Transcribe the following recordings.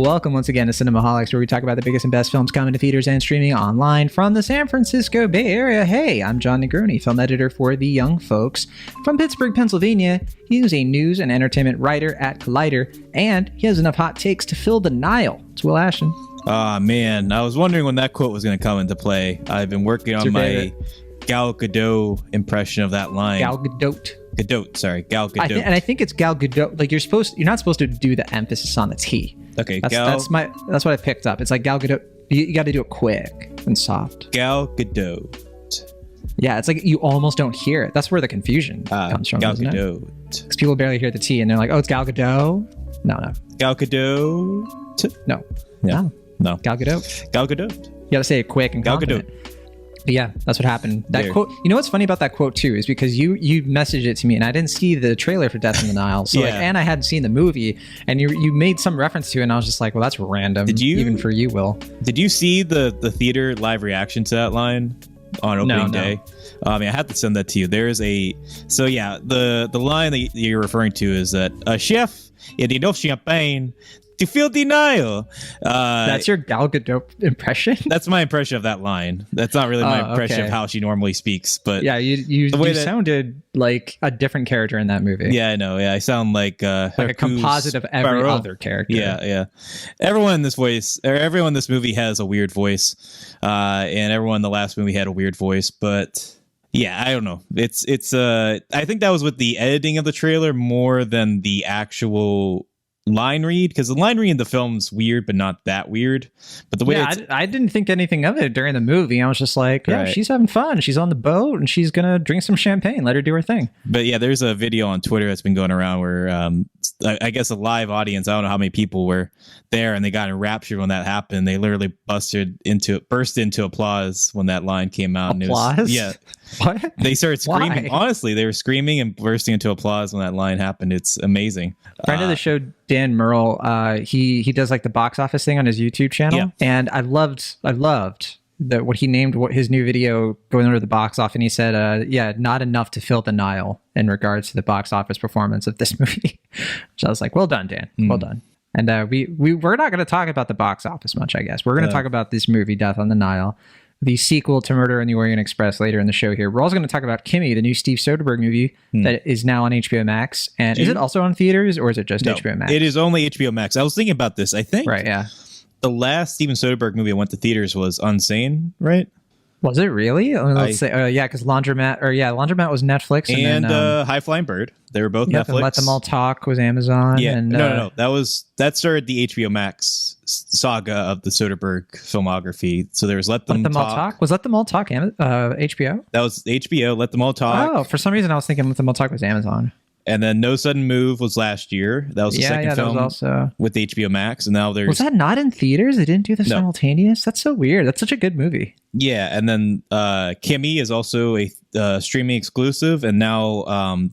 Welcome once again to Cinemaholics, where we talk about the biggest and best films coming to theaters and streaming online from the San Francisco Bay Area. Hey, I'm John Negroni, film editor for The Young Folks. From Pittsburgh, Pennsylvania, he is a news and entertainment writer at Collider, and he has enough hot takes to fill the Nile. It's Will Ashton. Ah, man, I was wondering when that quote was going to come into play. I've been working on my Gal Gadot impression of that line. Gal Gadot. Gal Gadot. And I think it's Gal Gadot. Like you're not supposed to do the emphasis on the T. Okay, that's what I picked up. It's like Gal Gadot. You got to do it quick and soft. Gal Gadot. Yeah, it's like you almost don't hear it. That's where the confusion comes from. Gal Gadot. Because people barely hear the T, and they're like, "Oh, it's Gal Gadot." No. Gal Gadot. No. Yeah. No. Gal Gadot. Gal Gadot. You got to say it quick and confident. Gal Gadot. But yeah, that's what happened. That quote. You know what's funny about that quote too is because you messaged it to me and I didn't see the trailer for Death in the Nile. So and I hadn't seen the movie, and you made some reference to it, and I was just like, well, that's random. Did you, even for you, Will? Did you see the theater live reaction to that line on opening day? I had to send that to you. There's the line that you're referring to is that a chef, il y a enough champagne to fill the Nile. That's your Gal Gadot impression? That's my impression of that line. That's not really my impression of how she normally speaks. But yeah, you sounded like a different character in that movie. Yeah, I know. Yeah, I sound like a composite of every Poirot. Other character. Yeah. Everyone in this movie has a weird voice, and everyone in the last movie had a weird voice. But yeah, I don't know. It's I think that was with the editing of the trailer more than the actual line read, because the line read in the film's weird but not that weird. But the way I didn't think anything of it during the movie. I was just like, she's having fun, she's on the boat and she's gonna drink some champagne, let her do her thing. But yeah, there's a video on Twitter that's been going around where I guess a live audience, I don't know how many people were there, and they got enraptured when that happened. They literally burst into applause when that line came out. Applause? Yeah. What? They started screaming. Why? Honestly, they were screaming and bursting into applause when that line happened. It's amazing. Friend of the show, Dan Merle, he does like the box office thing on his YouTube channel, and I loved that what he named his new video going over the box office, and he said, not enough to fill the Nile in regards to the box office performance of this movie. So I was like, well done, Dan. Well done. And we're not going to talk about the box office much, I guess. We're going to talk about this movie, Death on the Nile, the sequel to Murder on the Orient Express, later in the show here. We're also going to talk about Kimi, the new Steve Soderbergh movie that is now on HBO Max. And is it also on theaters, or is it just HBO Max? It is only HBO Max. I was thinking about this. I think the last Steven Soderbergh movie I went to theaters was Unsane, right? Was it really? Let's say, because Laundromat was Netflix, and High Flying Bird. They were both Netflix. And Let Them All Talk was Amazon. Yeah, and, no. That started the HBO Max saga of the Soderbergh filmography. So there was Let Them All Talk. Was Let Them All Talk HBO? That was HBO. Let Them All Talk. Oh, for some reason I was thinking Let Them All Talk was Amazon. And then No Sudden Move was last year. That was the second film also with HBO Max. And now was that not in theaters? They didn't do the simultaneous? That's so weird. That's such a good movie. Yeah. And then Kimi is also a streaming exclusive. And now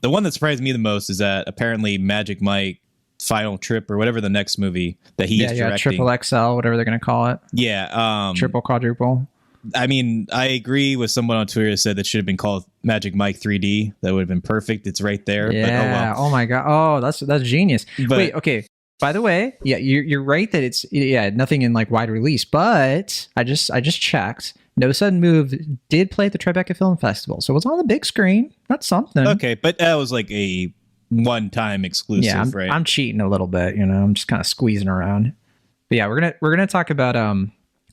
the one that surprised me the most is that apparently Magic Mike Final Trip, or whatever the next movie that he is directing. Triple XL, whatever they're going to call it. Yeah. Triple, quadruple. I mean, I agree with someone on Twitter who said that should have been called Magic Mike 3D. That would have been perfect. It's right there. Yeah. But, oh my God. Oh, that's genius. But, wait, okay. By the way, you're right that it's nothing in like wide release, but I just checked. No Sudden Move did play at the Tribeca Film Festival, so it was on the big screen. That's something. Okay, but that was like a one-time exclusive, right? I'm cheating a little bit, I'm just kind of squeezing around. But yeah, we're gonna talk about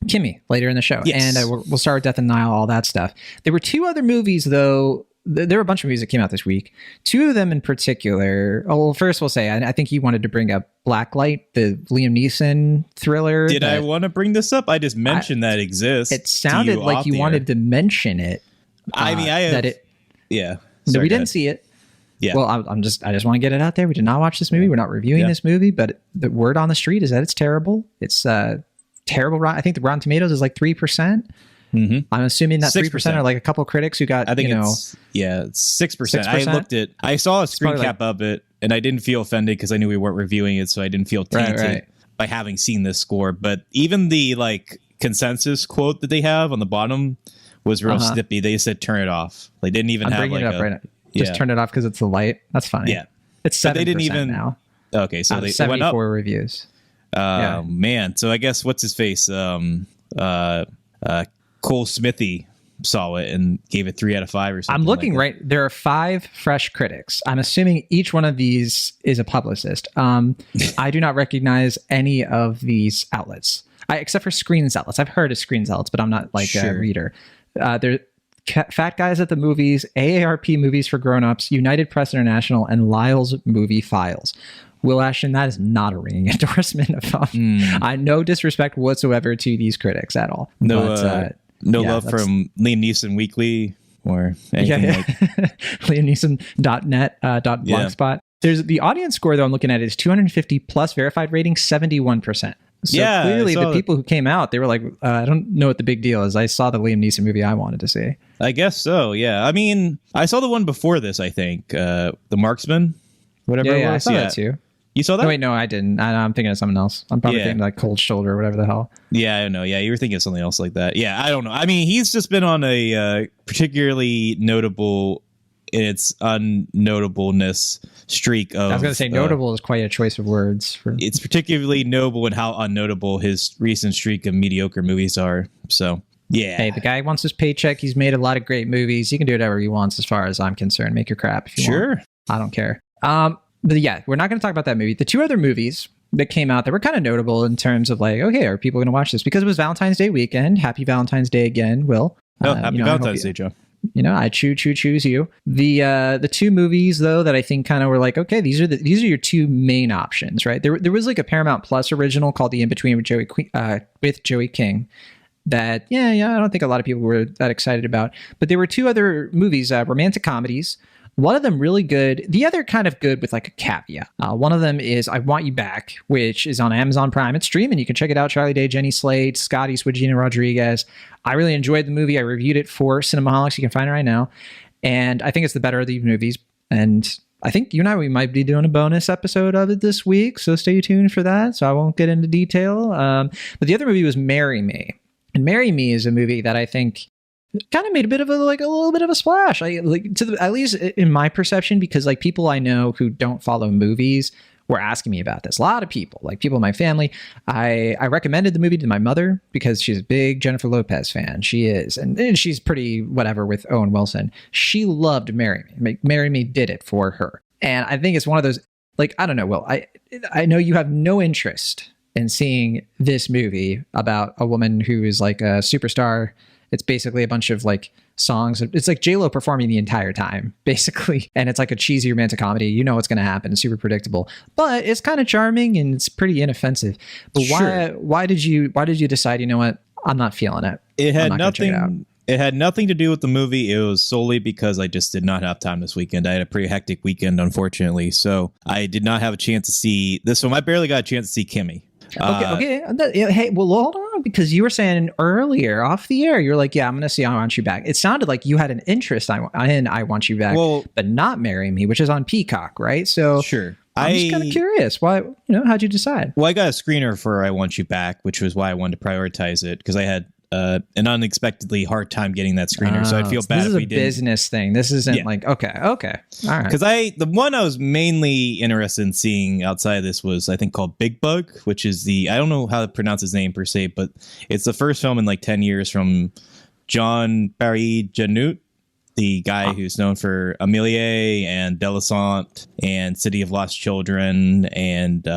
Kimi later in the show. Yes. And we'll start with Death and Nile, all that stuff. There were two other movies, though. There were a bunch of movies that came out this week. Two of them in particular. Oh, well, first we'll say, I think you wanted to bring up Blacklight, the Liam Neeson thriller. Did I want to bring this up? I just mentioned that exists. It sounded like you wanted to mention it. I mean, yeah. No, we didn't see it. Yeah. Well, I just want to get it out there. We did not watch this movie. We're not reviewing this movie, but the word on the street is that it's terrible. It's terrible. I think the Rotten Tomatoes is like 3%. Mm-hmm. I'm assuming that 3% are like a couple critics who got, I think it's 6%. I saw a screen cap of it and I didn't feel offended because I knew we weren't reviewing it. So I didn't feel tainted by having seen this score. But even the like consensus quote that they have on the bottom was real snippy. They said, turn it off. They didn't even have like it up right now. Just turn it off because it's the light. That's funny. Yeah. It's 7% they didn't even now. Okay. So they 74 went up. reviews. Man. So I guess what's his face? Cole Smithy saw it and gave it 3 out of 5 or something. I'm looking right. There are 5 fresh critics. I'm assuming each one of these is a publicist. I do not recognize any of these outlets, except for Screen Zealots. I've heard of Screen Zealots, but I'm not like a reader. They're Fat Guys at the Movies, AARP Movies for Grown-Ups, United Press International, and Lyle's Movie Files. Will Ashton, that is not a ringing endorsement of no disrespect whatsoever to these critics at all. No love from Liam Neeson Weekly or anything like LiamNeeson.net, .blogspot. There's the audience score, though, I'm looking at is 250 plus verified rating, 71%. So clearly the people who came out, they were like, I don't know what the big deal is. I saw the Liam Neeson movie I wanted to see. I guess so, yeah. I mean, I saw the one before this, I think. The Marksman, whatever it was. I saw that too. You saw that? No, wait, no, I didn't. I'm thinking of something else. I'm probably thinking like Cold Shoulder or whatever the hell. Yeah, I don't know. Yeah, you were thinking of something else like that. Yeah, I don't know. I mean, he's just been on a particularly notable in its unnotableness streak of... I was going to say notable is quite a choice of words. It's particularly noble in how unnotable his recent streak of mediocre movies are. So, yeah. Hey, the guy wants his paycheck. He's made a lot of great movies. He can do whatever he wants as far as I'm concerned. Make your crap if you want. I don't care. But yeah, we're not going to talk about that movie. The 2 other movies that came out that were kind of notable in terms of like, okay, are people going to watch this? Because it was Valentine's Day weekend. Happy Valentine's Day again, Will. Happy Valentine's Day, Joe. I choose you. The 2 movies though that I think kind of were like, okay, these are your 2 main options, right? There was like a Paramount Plus original called The In Between with Joey King. That I don't think a lot of people were that excited about. But there were 2 other movies, romantic comedies. One of them really good. The other kind of good with like a caveat. One of them is I Want You Back, which is on Amazon Prime. It's streaming. You can check it out. Charlie Day, Jenny Slate, Scotty, Swigina Rodriguez. I really enjoyed the movie. I reviewed it for Cinemaholics. You can find it right now. And I think it's the better of these movies. And I think you and we might be doing a bonus episode of it this week. So stay tuned for that. So I won't get into detail. But the other movie was Marry Me. And Marry Me is a movie that I think kind of made a bit of a little bit of a splash. At least in my perception, because like people I know who don't follow movies were asking me about this. A lot of people, like people in my family. I recommended the movie to my mother because she's a big Jennifer Lopez fan. She is, and she's pretty whatever with Owen Wilson. She loved Marry Me. Marry Me did it for her, and I think it's one of those like I don't know. Will, I know you have no interest in seeing this movie about a woman who is like a superstar. It's basically a bunch of like songs. It's like J-Lo performing the entire time, basically. And it's like a cheesy romantic comedy. You know what's going to happen. It's super predictable, but it's kind of charming and it's pretty inoffensive. But why did you decide, you know what? I'm not feeling it. It had nothing to do with the movie. It was solely because I just did not have time this weekend. I had a pretty hectic weekend, unfortunately. So I did not have a chance to see this one. I barely got a chance to see Kimi. Okay. Hey, well, hold on, because you were saying earlier off the air, you're like, yeah, I'm going to see I Want You Back. It sounded like you had an interest in I Want You Back, but not Marry Me, which is on Peacock, right? So sure. I'm just kind of curious. Why, how'd you decide? Well, I got a screener for I Want You Back, which was why I wanted to prioritize it, because I had an unexpectedly hard time getting that screener, so I'd feel bad if we didn't. This is a business thing. This isn't like okay, all right. Because the one I was mainly interested in seeing outside of this was I think called Big Bug, which is I don't know how to pronounce his name per se, but it's the first film in like 10 years from John Barry Janut, the guy who's known for Amelie and Delisant and City of Lost Children and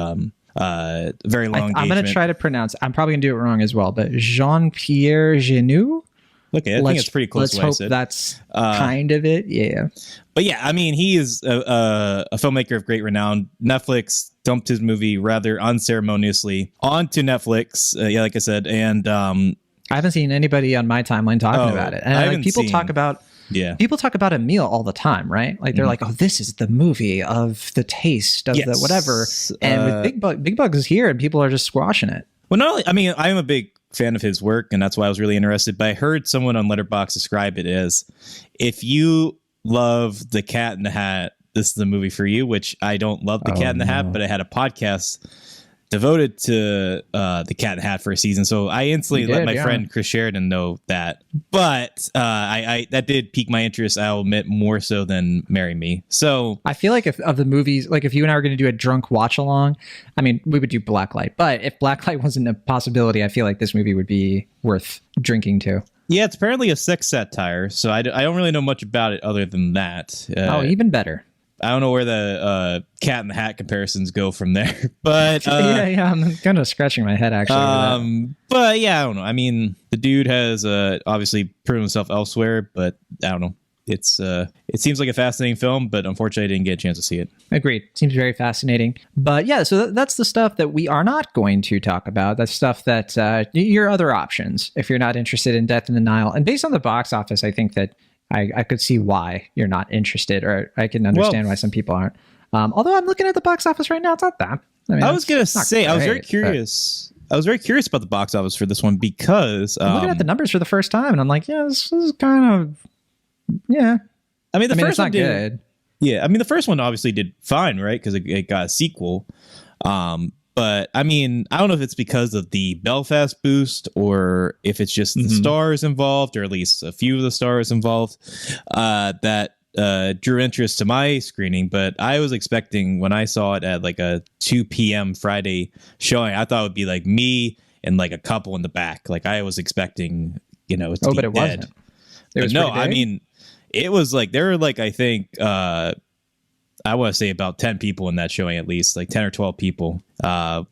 very long engagement. I'm going to try to pronounce. I'm probably going to do it wrong as well, but Jean-Pierre Jeunet. Okay, I think it's pretty close. Let's hope that's kind of it. Yeah. But yeah, I mean, he is a filmmaker of great renown. Netflix dumped his movie rather unceremoniously onto Netflix. Like I said, and I haven't seen anybody on my timeline talking about it. And people talk about Emile all the time, right? Like they're like, oh, this is the movie of the taste of the whatever. And with Big Bug is here, and people are just squashing it. Well, not only, I mean, I'm a big fan of his work, and that's why I was really interested. But I heard someone on Letterboxd describe it as, if you love The Cat in the Hat, this is the movie for you. Which I don't love The Cat in the Hat, but I had a podcast devoted to the Cat in the Hat for a season, so I instantly let my friend Chris Sheridan know that. But I that did pique my interest, I'll admit, more so than Marry Me. So I feel like if of the movies, like if you and I were going to do a drunk watch along, I mean, we would do Blacklight. But if Blacklight wasn't a possibility, I feel like this movie would be worth drinking to. Yeah, it's apparently a sex satire, so I don't really know much about it other than that. Even better. I don't know where the Cat in the Hat comparisons go from there, but yeah, I'm kind of scratching my head actually. But yeah, I don't know. I mean, the dude has obviously proven himself elsewhere, but I don't know. It seems like a fascinating film, but unfortunately, I didn't get a chance to see it. Agreed. Seems very fascinating. But yeah, so that's the stuff that we are not going to talk about. That's stuff that your other options if you're not interested in Death in the Nile. And based on the box office, I think that I could see why you're not interested, or I can understand why some people aren't. Although I'm looking at the box office right now, it's not that. I mean, I was gonna say, I was very curious. I was very curious about the box office for this one because I'm looking at the numbers for the first time, and I'm like, yeah, this is kind of, yeah. I mean, first it's not one did good. Yeah, I mean, the first one obviously did fine, right? Because it got a sequel. But I mean, I don't know if it's because of the Belfast boost or if it's just the stars involved, or at least a few of the stars involved, that drew interest to my screening. But I was expecting, when I saw it at like a 2 p.m. Friday showing, I thought it would be like me and like a couple in the back. Like I was expecting, to be but it dead. Wasn't. No, I mean, it was like, there were like, I think, I want to say about 10 people in that showing, at least like 10 or 12 people. I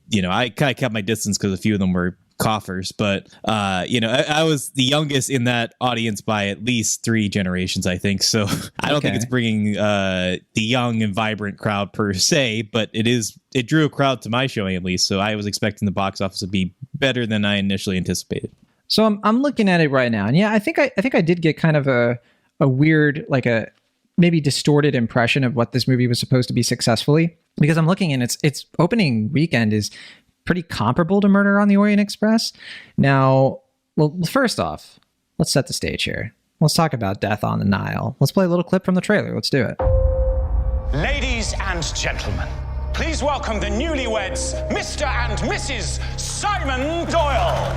kind of kept my distance because a few of them were coughers, but I was the youngest in that audience by at least 3 generations, I think. So I don't think it's bringing the young and vibrant crowd per se, but it drew a crowd to my showing at least. So I was expecting the box office to be better than I initially anticipated. So I'm looking at it right now, and yeah, I think I did get kind of a weird, like a maybe distorted impression of what this movie was supposed to be successfully, because I'm looking and its opening weekend is pretty comparable to Murder on the Orient Express. Now, well, first off, let's set the stage here. Let's talk about Death on the Nile. Let's play a little clip from the trailer. Let's do it. Ladies and gentlemen, please welcome the newlyweds, Mr. and Mrs. Simon Doyle.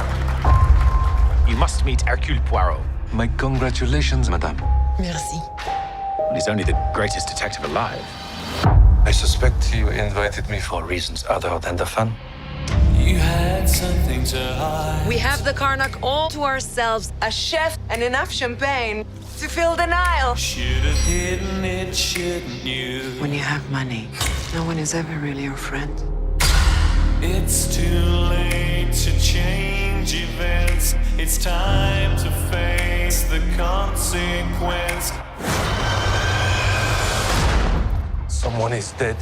You must meet Hercule Poirot. My congratulations, madame. Merci. He's only the greatest detective alive. I suspect you invited me for reasons other than the fun. You had something to hide. We have the Karnak all to ourselves, a chef and enough champagne to fill the Nile. Should have hidden it, shouldn't you? When you have money, no one is ever really your friend. It's too late to change events. It's time to face the consequence. Someone is dead.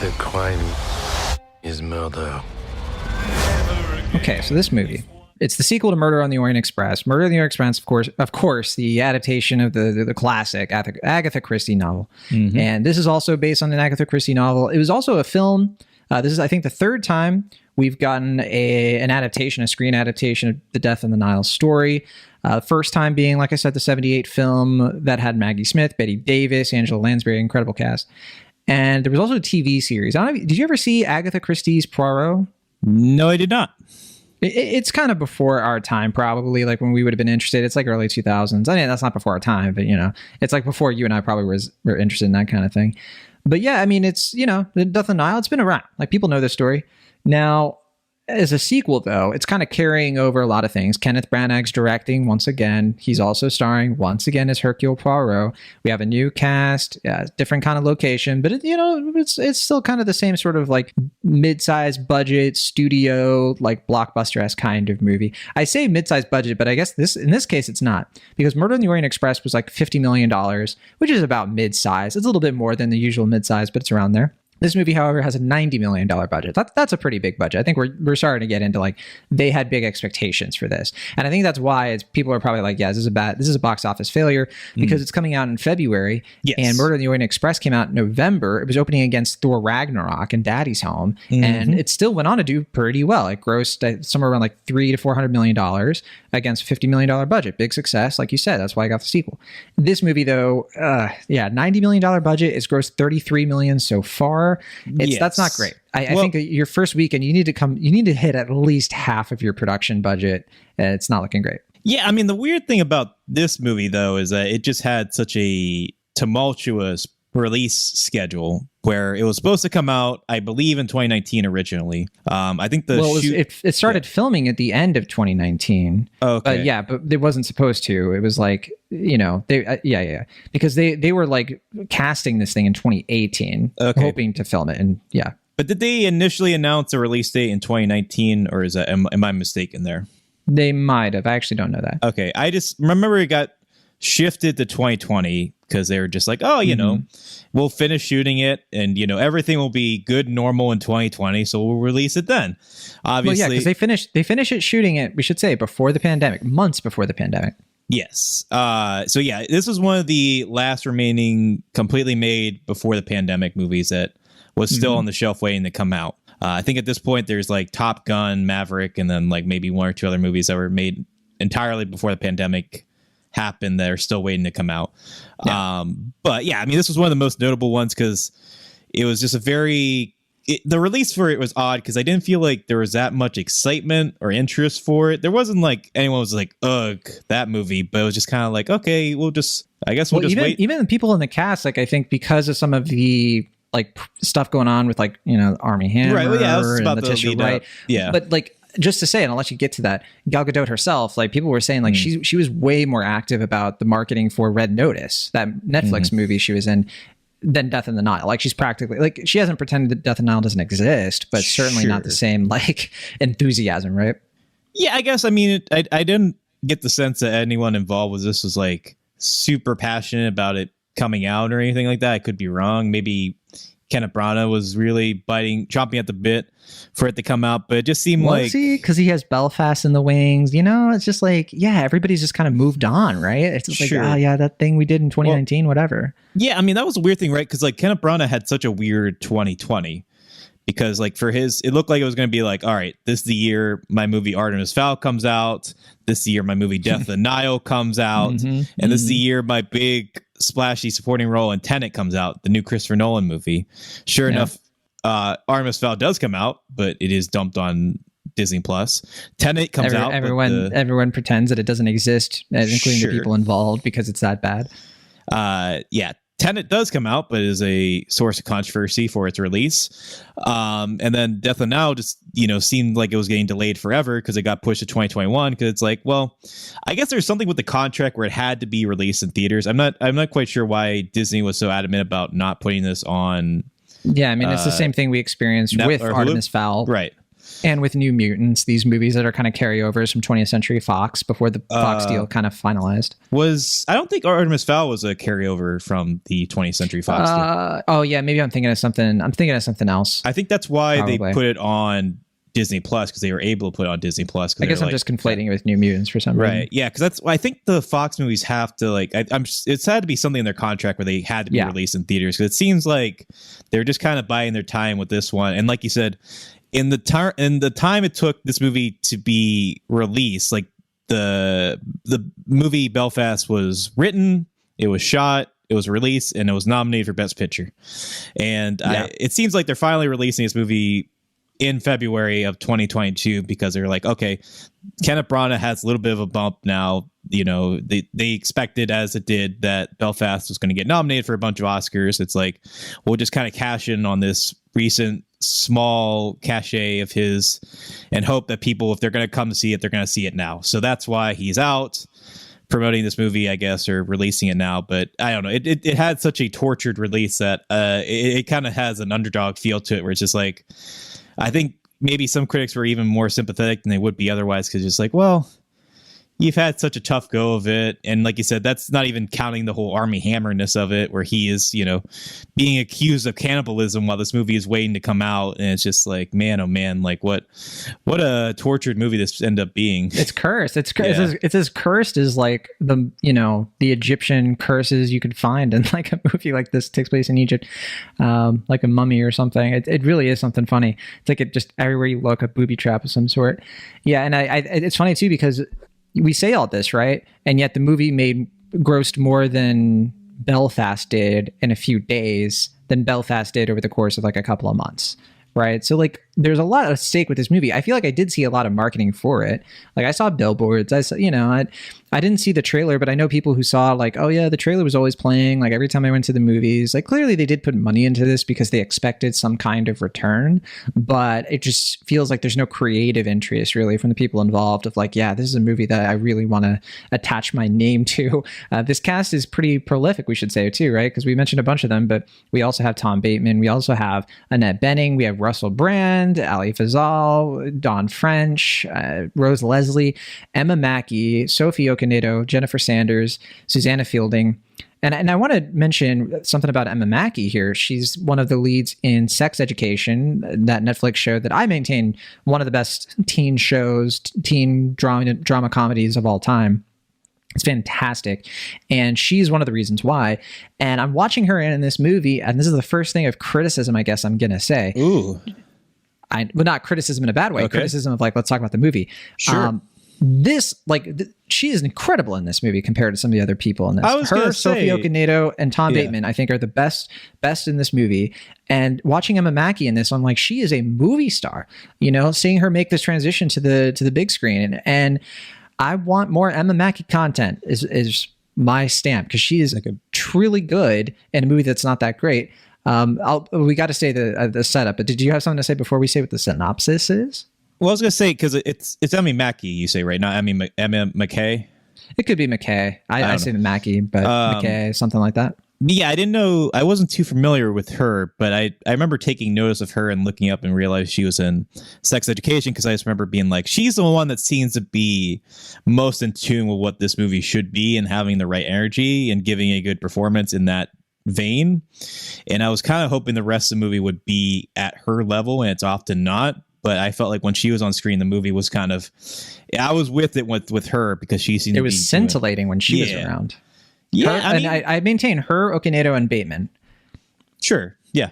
The crime is murder. Okay, so this movie, it's the sequel to Murder on the Orient Express. Murder on the Orient Express, of course, the adaptation of the classic Agatha Christie novel. Mm-hmm. And this is also based on an Agatha Christie novel. It was also a film. This is, I think, the third time we've gotten an adaptation, a screen adaptation of the Death in the Nile story. First time being, like I said, the 1978 film that had Maggie Smith, Bette Davis, Angela Lansbury, incredible cast. And there was also a TV series. I don't know, did you ever see Agatha Christie's Poirot? No, I did not. It's kind of before our time, probably, like when we would have been interested. It's like early 2000s. I mean, that's not before our time, but, it's like before you and I probably were interested in that kind of thing. But yeah, I mean, it's, the Death on the Nile, it's been around. Like, people know this story. Now, as a sequel, though, it's kind of carrying over a lot of things. Kenneth Branagh's directing once again. He's also starring once again as Hercule Poirot. We have a new cast, different kind of location, but it's still kind of the same sort of like mid-sized budget studio, like blockbuster-esque kind of movie. I say mid-sized budget, but I guess in this case it's not, because Murder on the Orient Express was like $50 million, which is about mid-size. It's a little bit more than the usual mid-size, but it's around there. This movie, however, has a $90 million budget. That's a pretty big budget. I think we're starting to get into like they had big expectations for this, and I think that's why people are probably like, yeah, this is a box office failure because it's coming out in February, and Murder on the Orient Express came out in November. It was opening against Thor Ragnarok and Daddy's Home, and it still went on to do pretty well. It grossed somewhere around like $300 to $400 million against a $50 million budget. Big success, like you said. That's why I got the sequel. This movie, though, $90 million budget. It's grossed $33 million so far. horror, that's not great. I think your first weekend, you need to hit at least half of your production budget, and it's not looking great. Yeah, I mean, the weird thing about this movie, though, is that it just had such a tumultuous release schedule where it was supposed to come out, I believe, in 2019 originally. I think it started filming at the end of 2019. Okay. But it wasn't supposed to. It was like, because they were like casting this thing in 2018, hoping to film it, and yeah. But did they initially announce a release date in 2019, or is that am I mistaken there? They might have. I actually don't know that. Okay, I just remember it got shifted to 2020 because they were just like, we'll finish shooting it, and everything will be good, normal in 2020, so we'll release it then. Obviously, because they finished it shooting it. We should say before the pandemic, months before the pandemic. Yes. So yeah, this was one of the last remaining completely made before the pandemic movies that was still on the shelf waiting to come out. I think at this point there's like Top Gun, Maverick, and then like maybe one or two other movies that were made entirely before the pandemic happened that are still waiting to come out. Yeah. But yeah, I mean, this was one of the most notable ones because it was just the release for it was odd because I didn't feel like there was that much excitement or interest for it. There wasn't like anyone was like, ugh, that movie, but it was just kind of like, okay, we'll just wait. Even the people in the cast, like I think because of some of the like stuff going on with like, Armie Hammer, right? Well, yeah, I was about and to Letitia lead Wright. up. Yeah, but like just to say, and I'll let you get to that, Gal Gadot herself, like people were saying, like she was way more active about the marketing for Red Notice, that Netflix movie she was in, than Death in the Nile. Like she's practically like she hasn't pretended that Death in the Nile doesn't exist, but certainly not the same like enthusiasm, right? Yeah, I guess. I mean, I didn't get the sense that anyone involved with this was like super passionate about it coming out or anything like that. I could be wrong. Maybe Kenneth Branagh was really chomping at the bit for it to come out, but it just seemed because he has Belfast in the wings, it's just like, yeah, everybody's just kind of moved on, right? It's just like, that thing we did in 2019, whatever. Yeah, I mean, that was a weird thing, right? Because like Kenneth Branagh had such a weird 2020 because like for his, it looked like it was going to be like, all right, this is the year my movie Artemis Fowl comes out. This is the year my movie Death of the Nile comes out. And this is the year my big splashy supporting role in Tenet comes out, the new Christopher Nolan movie. Sure enough, Artemis Fowl does come out, but it is dumped on Disney Plus. Tenet comes out. Everyone pretends that it doesn't exist, including the people involved, because it's that bad. Tenet does come out, but is a source of controversy for its release. And then Death of the Nile just, seemed like it was getting delayed forever because it got pushed to 2021. Because it's like, well, I guess there's something with the contract where it had to be released in theaters. I'm not quite sure why Disney was so adamant about not putting this on. Yeah, I mean, it's the same thing we experienced with Artemis Fowl. Right. And with New Mutants, these movies that are kind of carryovers from 20th Century Fox before the Fox deal kind of finalized. I don't think Artemis Fowl was a carryover from the 20th Century Fox deal. Oh, yeah, maybe I'm thinking of something else. I think that's why they put it on Disney Plus, because they were able to put it on Disney Plus. I guess I'm just conflating it with New Mutants for some reason. Right, yeah, because I think the Fox movies have to, like, it's had to be something in their contract where they had to be released in theaters, because it seems like they're just kind of biding their time with this one. And like you said, in the time it took this movie to be released, like the movie Belfast was written, it was shot, it was released, and it was nominated for Best Picture. And it seems like they're finally releasing this movie in February of 2022 because they're like, okay, Kenneth Branagh has a little bit of a bump now. They expected, as it did, that Belfast was going to get nominated for a bunch of Oscars. It's like, we'll just kind of cash in on this recent small cachet of his and hope that people, if they're going to come to see it, they're going to see it now. So that's why he's out promoting this movie, I guess, or releasing it now. But I don't know. It had such a tortured release that it kind of has an underdog feel to it, where it's just like, I think maybe some critics were even more sympathetic than they would be otherwise, because it's like, well, you've had such a tough go of it. And like you said, that's not even counting the whole Armie Hammerness of it, where he is, being accused of cannibalism while this movie is waiting to come out. And it's just like, man, oh man, like what a tortured movie this ended up being. It's cursed. It's as cursed as like the Egyptian curses you could find in like a movie like this takes place in Egypt, like a mummy or something. It really is something funny. It's like it just everywhere you look, a booby trap of some sort. Yeah. And it's funny too, because we say all this, right? And yet the movie grossed more than Belfast did in a few days than Belfast did over the course of like a couple of months. Right. So like there's a lot at stake with this movie. I feel like I did see a lot of marketing for it. Like I saw billboards. I saw, I didn't see the trailer, but I know people who saw like, oh yeah, the trailer was always playing. Like every time I went to the movies, like clearly they did put money into this because they expected some kind of return, but it just feels like there's no creative interest really from the people involved of like, yeah, this is a movie that I really want to attach my name to. This cast is pretty prolific, we should say too, right? Because we mentioned a bunch of them, but we also have Tom Bateman. We also have Annette Bening. We have Russell Brand, Ali Fazal, Dawn French, Rose Leslie, Emma Mackey, Sophie Okonedo, Jennifer Sanders, Susanna Fielding. And I want to mention something about Emma Mackey here. She's one of the leads in Sex Education, that Netflix show that I maintain one of the best teen shows, teen drama comedies of all time. It's fantastic. And she's one of the reasons why. And I'm watching her in this movie, and this is the first thing of criticism, I guess I'm going to say. Ooh. But not criticism in a bad way. Okay. Criticism of like, let's talk about the movie. Sure. She is incredible in this movie compared to some of the other people in this. Sophie Okonedo, and Tom Bateman, I think, are the best in this movie. And watching Emma Mackey in this, I'm like, she is a movie star. Seeing her make this transition to the big screen, and I want more Emma Mackey content is my stamp, because she is like truly good in a movie that's not that great. We got to say the setup, but did you have something to say before we say what the synopsis is? Well, I was going to say, because it's Emmy Mackey, you say, right? Not Emma McKay? It could be McKay. I say Mackey, but McKay, something like that. Yeah, I didn't know. I wasn't too familiar with her, but I remember taking notice of her and looking up and realized she was in Sex Education, because I just remember being like, she's the one that seems to be most in tune with what this movie should be and having the right energy and giving a good performance in that vein. And I was kind of hoping the rest of the movie would be at her level, and it's often not. But I felt like when she was on screen, the movie was kind of, I was with it with her, because she seemed to be. It was scintillating when she was around. Yeah, I maintain her, Okonedo, and Bateman. Sure, yeah,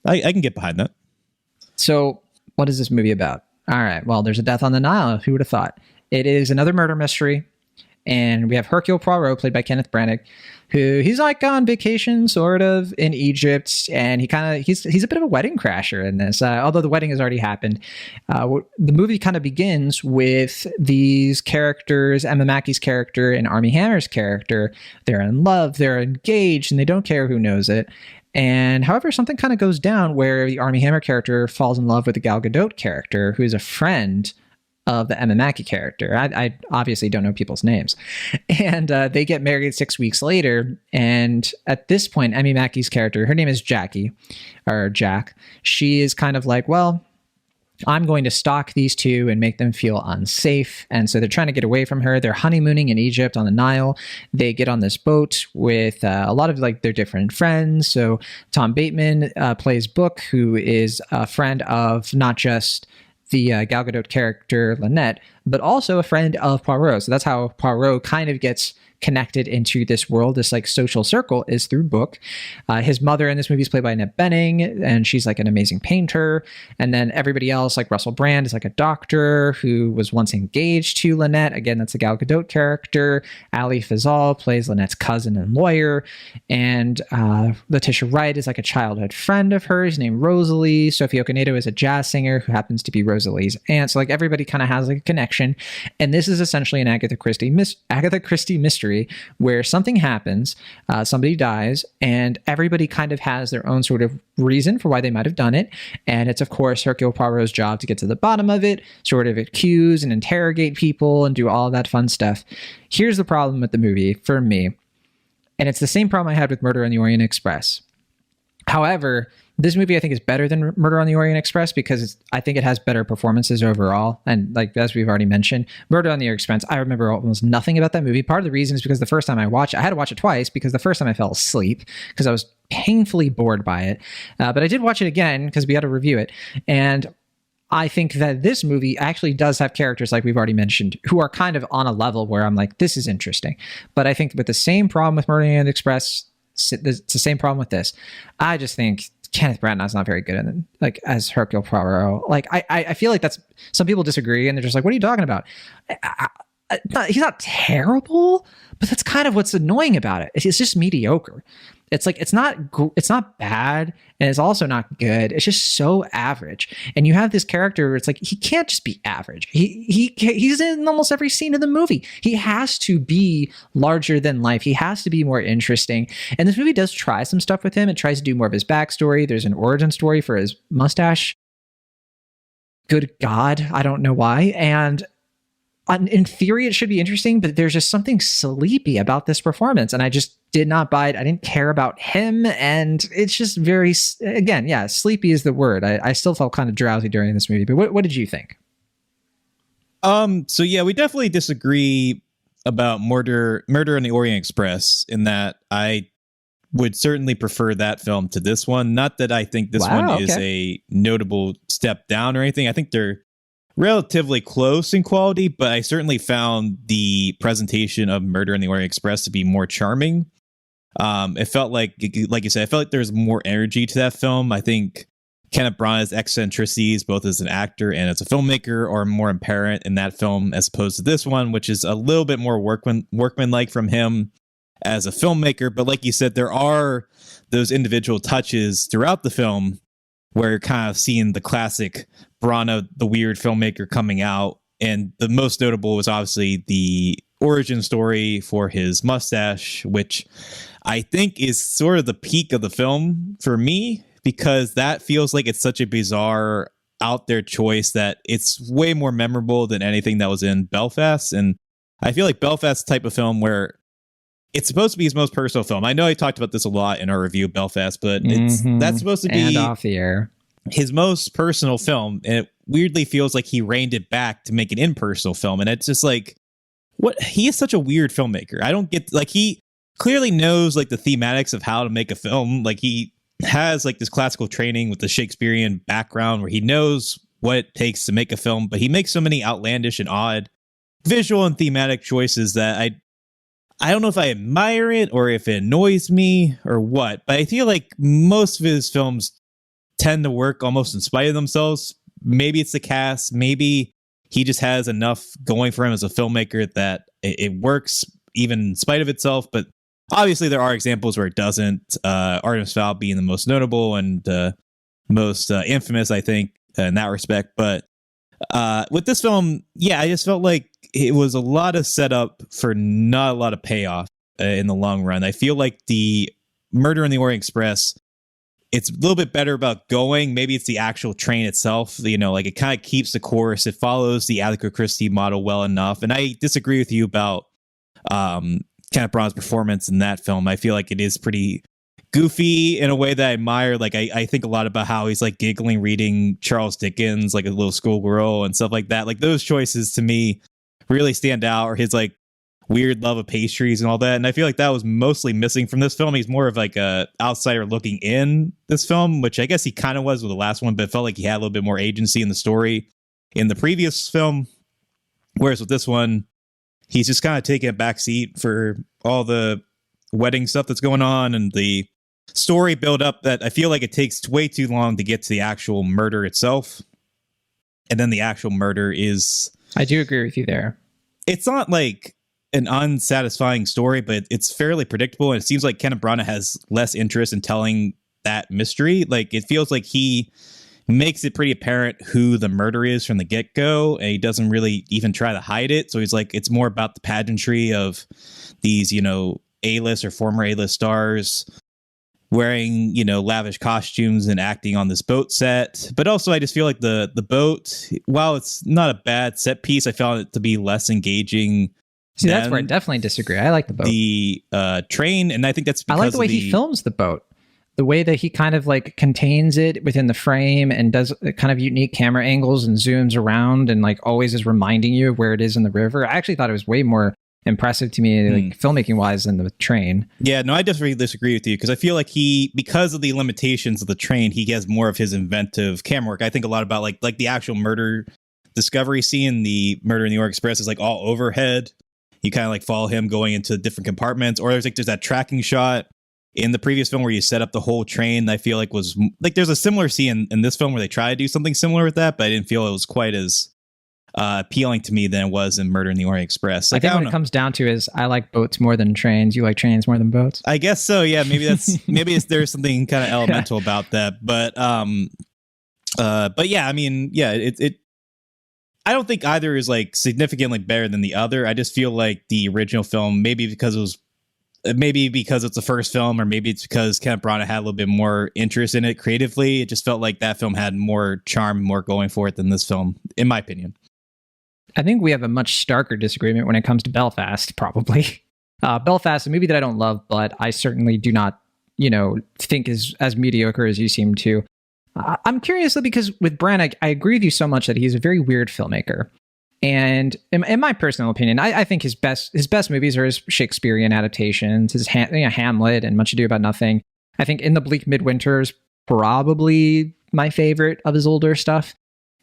I can get behind that. So, what is this movie about? All right, well, there's a death on the Nile. Who would have thought? It is another murder mystery, and we have Hercule Poirot, played by Kenneth Branagh, who he's like on vacation, sort of, in Egypt, and he's a bit of a wedding crasher in this. Although the wedding has already happened, the movie kind of begins with these characters, Emma Mackey's character and Armie Hammer's character. They're in love, they're engaged, and they don't care who knows it. And however, something kind of goes down where the Armie Hammer character falls in love with the Gal Gadot character, who is a friend of the Emma Mackey character. I obviously don't know people's names. And they get married 6 weeks later. And at this point, Emma Mackey's character, her name is Jackie, or Jack. She is kind of like, well, I'm going to stalk these two and make them feel unsafe. And so they're trying to get away from her. They're honeymooning in Egypt on the Nile. They get on this boat with a lot of like their different friends. So Tom Bateman plays Book, who is a friend of not just the Gal Gadot character Lynette, but also a friend of Poirot. So that's how Poirot kind of gets connected into this world, this like social circle, is through Book. His mother in this movie is played by Annette Bening, and she's like an amazing painter. And then everybody else, like Russell Brand, is like a doctor who was once engaged to Lynette. Again, that's a Gal Gadot character. Ali Fazal plays Lynette's cousin and lawyer. And Letitia Wright is like a childhood friend of hers named Rosalie. Sophie Okonedo is a jazz singer who happens to be Rosalie's aunt. So like everybody kind of has like a connection. And this is essentially an Agatha Christie mystery where something happens, somebody dies, and everybody kind of has their own sort of reason for why they might have done it. And it's, of course, Hercule Poirot's job to get to the bottom of it, sort of accuse and interrogate people and do all of that fun stuff. Here's the problem with the movie for me, and it's the same problem I had with Murder on the Orient Express. However, this movie I think is better than Murder on the Orient Express because I think it has better performances overall. And like, as we've already mentioned, Murder on the Orient Express, I remember almost nothing about that movie. Part of the reason is because the first time I watched it, I had to watch it twice because the first time I fell asleep because I was painfully bored by it. But I did watch it again because we had to review it. And I think that this movie actually does have characters, like we've already mentioned, who are kind of on a level where I'm like, this is interesting. But I think with the same problem with Murder on the Orient Express, it's the same problem with this. I just think Kenneth Branagh's not very good in like as Hercule Poirot. Like I feel like that's, some people disagree and they're just like, what are you talking about? he's not terrible, but that's kind of what's annoying about it. It's just mediocre. It's like it's not bad, and it's also not good. It's just so average. And you have this character where it's like he can't just be average. He's in almost every scene of the movie. He has to be larger than life. He has to be more interesting. And this movie does try some stuff with him. It tries to do more of his backstory. There's an origin story for his mustache. Good God, I don't know why. And in theory, it should be interesting, but there's just something sleepy about this performance. And I just did not buy it. I didn't care about him. And it's just very, again, yeah, sleepy is the word. I still felt kind of drowsy during this movie. But what did you think? So yeah, we definitely disagree about Murder on the Orient Express, in that I would certainly prefer that film to this one. Not that I think this one is a notable step down or anything. I think they're relatively close in quality, but I certainly found the presentation of Murder on the Orient Express to be more charming. It felt like you said, I felt like there's more energy to that film. I think Kenneth Branagh's eccentricities, both as an actor and as a filmmaker, are more apparent in that film as opposed to this one, which is a little bit more workmanlike from him as a filmmaker. But like you said, there are those individual touches throughout the film where you're kind of seeing the classic Branagh, the weird filmmaker, coming out. And the most notable was obviously the origin story for his mustache, which I think is sort of the peak of the film for me, because that feels like it's such a bizarre, out there choice that it's way more memorable than anything that was in Belfast. And I feel like Belfast type of film where it's supposed to be his most personal film. I know I talked about this a lot in our review of Belfast, but that's supposed to be and off the air his most personal film. And it weirdly feels like he reined it back to make an impersonal film. And it's just like, what? He is such a weird filmmaker. I don't get, like, he clearly knows like the thematics of how to make a film. Like, he has like this classical training with the Shakespearean background where he knows what it takes to make a film, but he makes so many outlandish and odd visual and thematic choices that I don't know if I admire it or if it annoys me or what, but I feel like most of his films tend to work almost in spite of themselves. Maybe it's the cast, maybe he just has enough going for him as a filmmaker that it works even in spite of itself. But obviously there are examples where it doesn't, Artemis Fowl being the most notable and most infamous, I think, in that respect. But with this film, yeah, I just felt like it was a lot of setup for not a lot of payoff in the long run. I feel like the Murder on the Orient Express, it's a little bit better about going. Maybe it's the actual train itself. You know, like it kind of keeps the course. It follows the Agatha Christie model well enough. And I disagree with you about Kenneth Branagh's performance in that film. I feel like it is pretty goofy in a way that I admire. Like I think a lot about how he's like giggling reading Charles Dickens like a little schoolgirl and stuff like that. Like those choices to me really stand out, or his like weird love of pastries and all that. And I feel like that was mostly missing from this film. He's more of like a outsider looking in this film, which I guess he kind of was with the last one, but it felt like he had a little bit more agency in the story in the previous film. Whereas with this one, he's just kind of taking a back seat for all the wedding stuff that's going on and the story build up that I feel like it takes way too long to get to the actual murder itself. And then the actual murder is... I do agree with you there. It's not like an unsatisfying story, but it's fairly predictable. And it seems like Kenneth Branagh has less interest in telling that mystery. Like, it feels like he makes it pretty apparent who the murderer is from the get-go, and he doesn't really even try to hide it. So he's like, it's more about the pageantry of these, you know, A-list or former A-list stars wearing, you know, lavish costumes and acting on this boat set. But also I just feel like the boat, while it's not a bad set piece, I found it to be less engaging. See, that's where I definitely disagree. I like the boat. The train, and I think that's because I like the way he films the boat. The way that he kind of like contains it within the frame and does kind of unique camera angles and zooms around and like always is reminding you of where it is in the river. I actually thought it was way more impressive to me, like filmmaking wise, than the train. Yeah, no, I definitely disagree with you, because I feel like because of the limitations of the train, he has more of his inventive camera work. I think a lot about like the actual murder discovery scene, the Murder in the Orient Express is like all overhead. You kind of like follow him going into different compartments, or there's that tracking shot in the previous film where you set up the whole train. I feel like was like there's a similar scene in this film where they try to do something similar with that, but I didn't feel it was quite as appealing to me than it was in Murder in the Orient Express. Like, I think what it comes down to is I like boats more than trains. You like trains more than boats? I guess so. Yeah, maybe there's something kind of elemental about that. But yeah, I mean, yeah, it I don't think either is like significantly better than the other. I just feel like the original film, maybe because it's the first film, or maybe it's because Kenneth Branagh had a little bit more interest in it creatively. It just felt like that film had more charm, more going for it than this film, in my opinion. I think we have a much starker disagreement when it comes to Belfast, probably. Belfast, a movie that I don't love, but I certainly do not, think is as mediocre as you seem to. I'm curious though, because with Branagh, I agree with you so much that he's a very weird filmmaker. And in my personal opinion, I think his best movies are his Shakespearean adaptations, his Hamlet and Much Ado About Nothing. I think In the Bleak Midwinter is probably my favorite of his older stuff.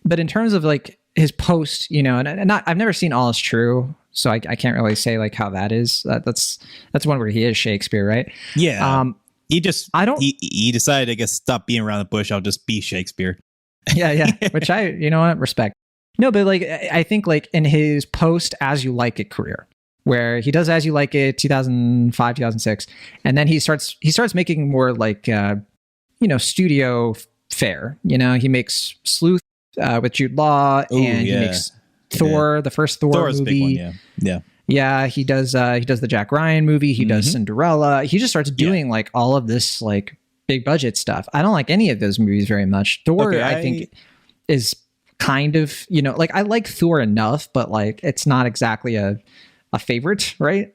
But in terms of like his post, I've never seen All Is True, so I can't really say like how that is. That's one where he is Shakespeare, right? Yeah. He decided, I guess, stop being around the bush. I'll just be Shakespeare. Yeah. Which I, respect. No, but like, I think like in his post As You Like It career, where he does As You Like It 2005, 2006, and then he starts making more like, studio fare. He makes Sleuth with Jude Law, and he makes Thor, the first Thor movie. Big one, yeah. Yeah, he does the Jack Ryan movie. He does Cinderella. He just starts doing like all of this like big budget stuff. I don't like any of those movies very much. Thor, I think, is kind of, like I like Thor enough, but like it's not exactly a favorite, right?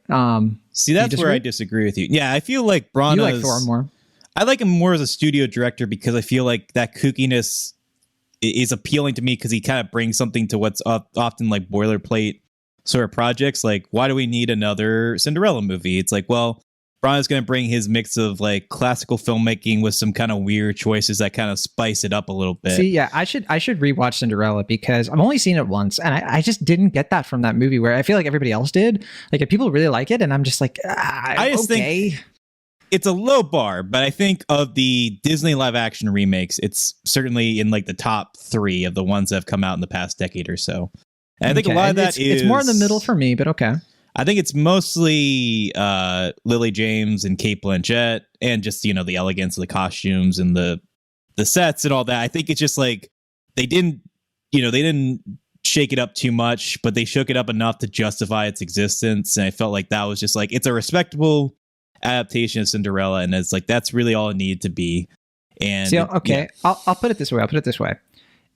See, that's where I disagree with you. Yeah, I feel like Branagh's... You like Thor more. I like him more as a studio director because I feel like that kookiness is appealing to me because he kind of brings something to what's often like boilerplate sort of projects. Like, why do we need another Cinderella movie? It's like, well, Branagh's going to bring his mix of like classical filmmaking with some kind of weird choices that kind of spice it up a little bit. See, yeah, I should rewatch Cinderella because I've only seen it once, and I just didn't get that from that movie where I feel like everybody else did. Like, if people really like it, and I'm just like, I just think it's a low bar, but I think of the Disney live action remakes, it's certainly in like the top 3 of the ones that have come out in the past decade or so. And I think a lot of that it's more in the middle for me, but okay. I think it's mostly Lily James and Cate Blanchett, and just the elegance of the costumes and the sets and all that. I think it's just like they didn't shake it up too much, but they shook it up enough to justify its existence. And I felt like that was just like, it's a respectable adaptation of Cinderella, and it's like that's really all it needed to be. And I'll put it this way.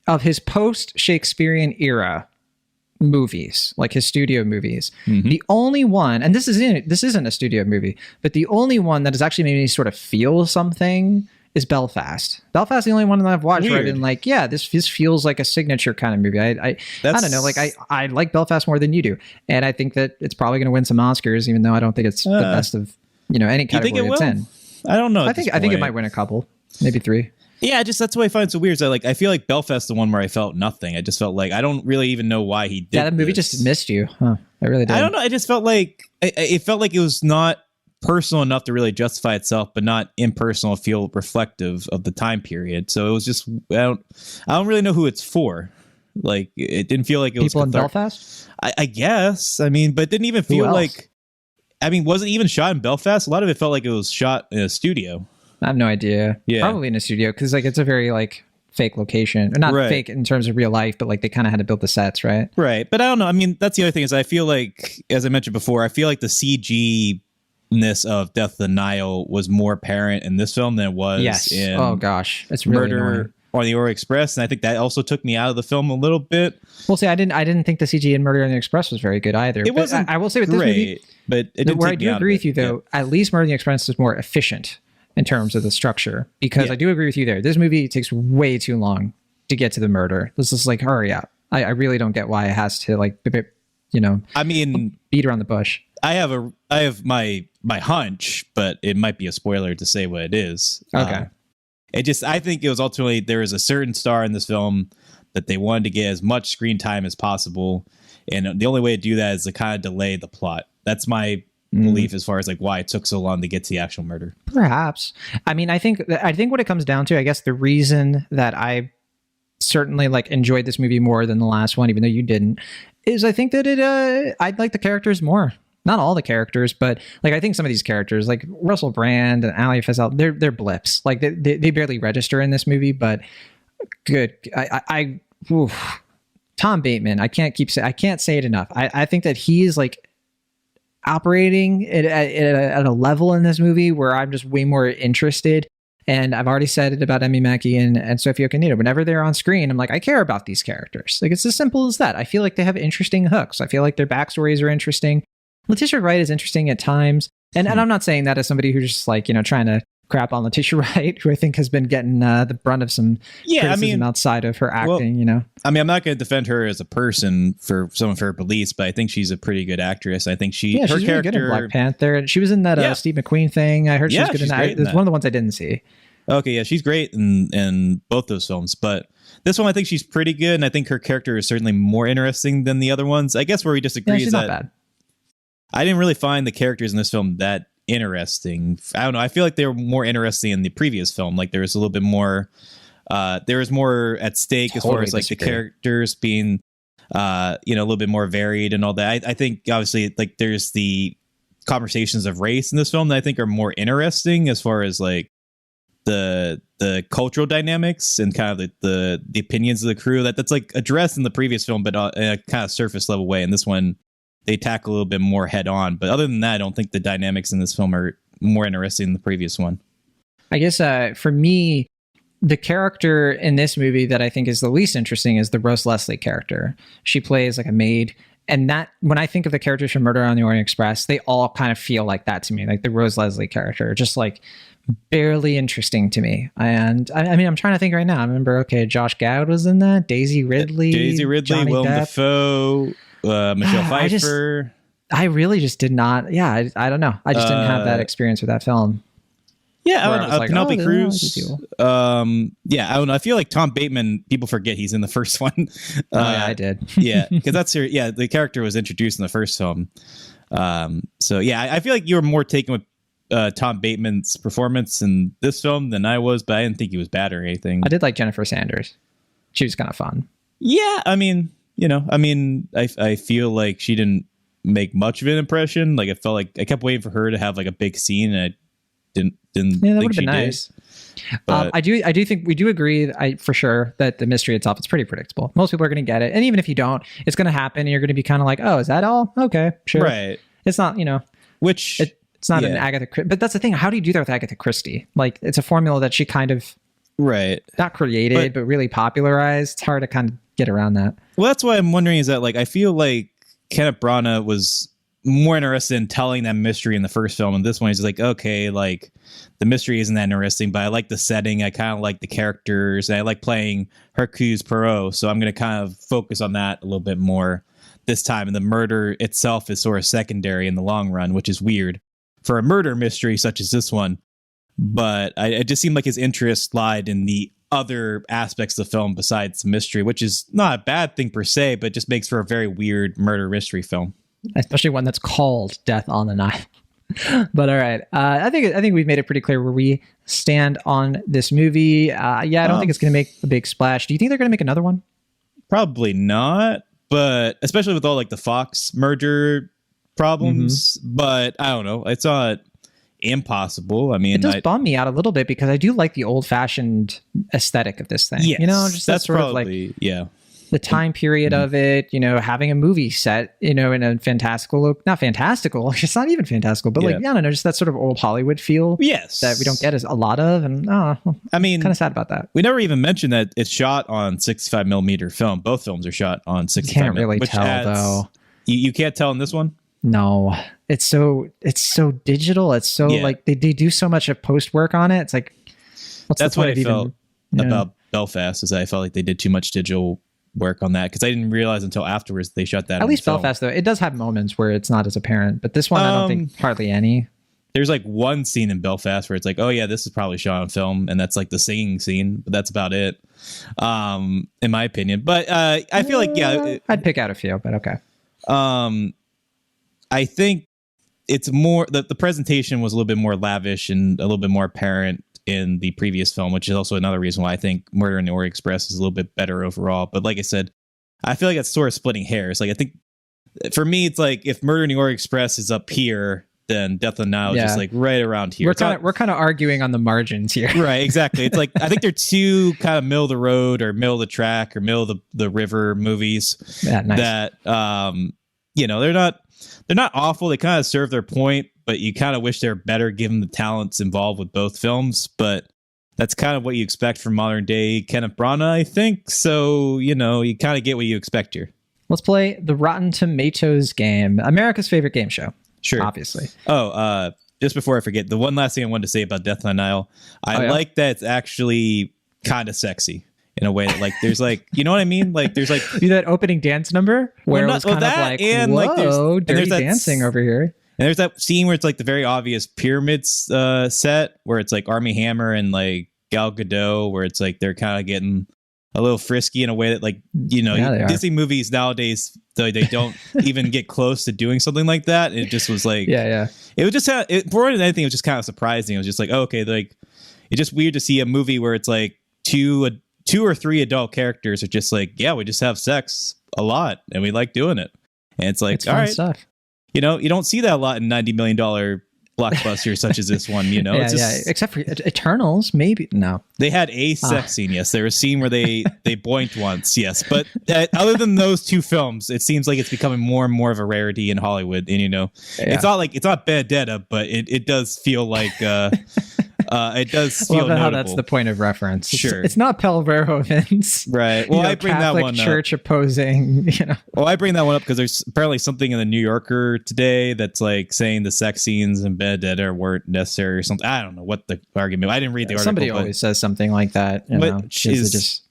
Of his post Shakespearean era movies, like his studio movies, the only one, and this isn't a studio movie, but the only one that has actually made me sort of feel something is Belfast. Belfast is the only one that I've watched. Weird. Right, and like, yeah, this feels like a signature kind of movie. I don't know, like I like Belfast more than you do, and I think that it's probably going to win some Oscars, even though I don't think it's the best of any category it's in. I don't know. I think it might win a couple, maybe 3. Yeah, that's why I find it so weird. I feel like Belfast is the one where I felt nothing. I just felt like I don't really even know why he did. Yeah, that movie just missed you. Huh? I really did. I don't know. I just felt like it felt like it was not personal enough to really justify itself, but not impersonal, feel reflective of the time period. So it was just I don't really know who it's for. Like, it didn't feel like it was people in Belfast. I guess. I mean, but it didn't even feel like. I mean, was it even shot in Belfast? A lot of it felt like it was shot in a studio. I have no idea. Yeah. Probably in a studio, because like it's a very like fake location. Or not fake in terms of real life, but like they kind of had to build the sets, right? Right. But I don't know. I mean, that's the other thing is I feel like, as I mentioned before, I feel like the CG-ness of Death of the Nile was more apparent in this film than it was in it's really Murder on the Orient Express. And I think that also took me out of the film a little bit. Well, see, I didn't think the CG in Murder on the Express was very good either. It wasn't I will say with this movie, but it didn't where I do agree with you though, at least Murder on the Express is more efficient in terms of the structure, because I do agree with you there. This movie takes way too long to get to the murder. This is like, hurry up. I really don't get why it has to like, I mean, beat around the bush. I have my hunch, but it might be a spoiler to say what it is. Okay. I think it was ultimately, there is a certain star in this film that they wanted to get as much screen time as possible. And the only way to do that is to kind of delay the plot. That's my belief as far as like why it took so long to get to the actual murder. Perhaps. I mean, I think what it comes down to, I guess the reason that I certainly like enjoyed this movie more than the last one, even though you didn't, is I think that I'd like the characters more. Not all the characters, but like I think some of these characters, like Russell Brand and Ali Fazal, they're blips. Like they barely register in this movie, but good. Tom Bateman, I can't say it enough. I think that he is like operating at a level in this movie where I'm just way more interested. And I've already said it about Emi Mackey and Sophia Okonedo. Whenever they're on screen, I'm like, I care about these characters. Like, it's as simple as that. I feel like they have interesting hooks. I feel like their backstories are interesting. Letitia Wright is interesting at times. And I'm not saying that as somebody who's just like, trying to crap on Letitia Wright, who I think has been getting the brunt of some criticism outside of her acting, I mean, I'm not going to defend her as a person for some of her beliefs, but I think she's a pretty good actress. I think she's really good in Black Panther. And she was in that Steve McQueen thing. I heard she was good in that. It's one of the ones I didn't see. Okay, yeah, she's great in both those films, but this one I think she's pretty good, and I think her character is certainly more interesting than the other ones. I guess where we disagree is that not bad. I didn't really find the characters in this film that interesting. I don't know. I feel like they were more interesting in the previous film. Like there was a little bit more. There was more at stake as far as like the characters being, a little bit more varied and all that. I think obviously like there's the conversations of race in this film that I think are more interesting as far as like the cultural dynamics and kind of the opinions of the crew that's like addressed in the previous film, but in a kind of surface level way. And this one, they tackle a little bit more head on. But other than that, I don't think the dynamics in this film are more interesting than the previous one. I guess for me, the character in this movie that I think is the least interesting is the Rose Leslie character. She plays like a maid. And that when I think of the characters from Murder on the Orient Express, they all kind of feel like that to me, like the Rose Leslie character, just like barely interesting to me. And I mean, I'm trying to think right now. I remember, Josh Gad was in that. Daisy Ridley, Willem Dafoe, Michelle Pfeiffer. I really just did not. Yeah, I don't know. I just didn't have that experience with that film. Yeah, I don't know. Like, Penelope Cruz. I don't know. I feel like Tom Bateman, people forget he's in the first one. I did. Yeah, because the character was introduced in the first film. I feel like you were more taken with Tom Bateman's performance in this film than I was, but I didn't think he was bad or anything. I did like Jennifer Sanders. She was kind of fun. Yeah, I mean, I feel like she didn't make much of an impression. Like, I felt like I kept waiting for her to have like a big scene, and I didn't think that would have been she nice. Did. But, I do think we do agree for sure that the mystery itself is pretty predictable. Most people are going to get it, and even if you don't, it's going to happen, and you're going to be kind of like, oh, is that all? Okay, sure. Right. It's not, which it's not an Agatha Christie, but that's the thing. How do you do that with Agatha Christie? Like, it's a formula that she kind of not created, but really popularized. It's hard to kind of get around that. Well, that's why I'm wondering is that like I feel like Kenneth Branagh was more interested in telling that mystery in the first film, and this one he's like, okay, like the mystery isn't that interesting, but I like the setting, I kind of like the characters, and I like playing Hercule Poirot, so I'm going to kind of focus on that a little bit more this time, and the murder itself is sort of secondary in the long run, which is weird for a murder mystery such as this one. But it just seemed like his interest lied in the other aspects of the film besides the mystery, which is not a bad thing per se, but just makes for a very weird murder mystery film. Especially one that's called Death on the Nile. But all right. I think we've made it pretty clear where we stand on this movie. I don't think it's going to make a big splash. Do you think they're going to make another one? Probably not, but especially with all like the Fox merger problems. But I don't know. It's not impossible. I mean, it does bum me out a little bit because I do like the old-fashioned aesthetic of this thing. Yes, just that's sort probably, of like the time period of it, having a movie set, in a fantastical, not fantastical, it's not even fantastical, but like, I don't know, just that sort of old Hollywood feel. Yes. That we don't get as a lot of. And I mean, kind of sad about that. We never even mentioned that it's shot on 65 millimeter film. Both films are shot on 65 can't really tell though. You can't tell in this one? No, it's so digital. It's so like they do so much of post work on it. It's like, that's what I felt about Belfast, is that I felt like they did too much digital work on that, because I didn't realize until afterwards they shot that. At least Belfast, though, it does have moments where it's not as apparent, but this one I don't think hardly any. There's like one scene in Belfast where it's like, oh yeah, this is probably shot on film, and that's like the singing scene, but that's about it, in my opinion. But I feel like I'd pick out a few, but okay. I think it's more the presentation was a little bit more lavish and a little bit more apparent in the previous film, which is also another reason why I think Murder in the Orient Express is a little bit better overall. But like I said, I feel like it's sort of splitting hairs. Like I think for me, it's like if Murder in the Orient Express is up here, then Death on the Nile is just like right around here. We're kind of arguing on the margins here. Right, exactly. It's like I think they're two kind of middle of the road or middle of the track or middle of the river movies that you know, they're not awful. They kind of serve their point, but you kind of wish they're better given the talents involved with both films. But that's kind of what you expect from modern day Kenneth Branagh, I think. So, you know, you kind of get what you expect here. Let's play the Rotten Tomatoes game, America's favorite game show. Sure. Obviously. Oh, just before I forget, the one last thing I wanted to say about Death on the Nile, I like that it's actually kind of sexy in a way that, like, there's like, you know what I mean? Like, there's like that opening dance number where it was kind of like, and whoa, like dirty dancing over here. And there's that scene where it's like the very obvious pyramids set where it's like Armie Hammer and like Gal Gadot, where it's like they're kind of getting a little frisky in a way that, like, you know, Disney movies nowadays, they don't even get close to doing something like that. It just was like, it was just more than anything, it was just kind of surprising. It was just like, oh, okay, like it's just weird to see a movie where it's like two or three adult characters are just like, yeah, we just have sex a lot and we like doing it. And it's like, all right, stuff. You know, you don't see that a lot in $90 million blockbusters such as this one, you know. Except for Eternals, maybe. No, they had a sex scene. Yes, there was a scene where they boinked once. Yes, but other than those two films, it seems like it's becoming more and more of a rarity in Hollywood. And you know, it's not Vendetta, but it does feel like it does feel notable. How that's the point of reference. Sure, it's not Pell Verhoeven's, right? Well, I bring Catholic that one church up. Opposing. You know, well, I bring that one up because there's apparently something in the New Yorker today that's like saying the sex scenes in Vendetta weren't necessary or something. I don't know what the argument. I didn't read the article. Somebody always says something like that. You know,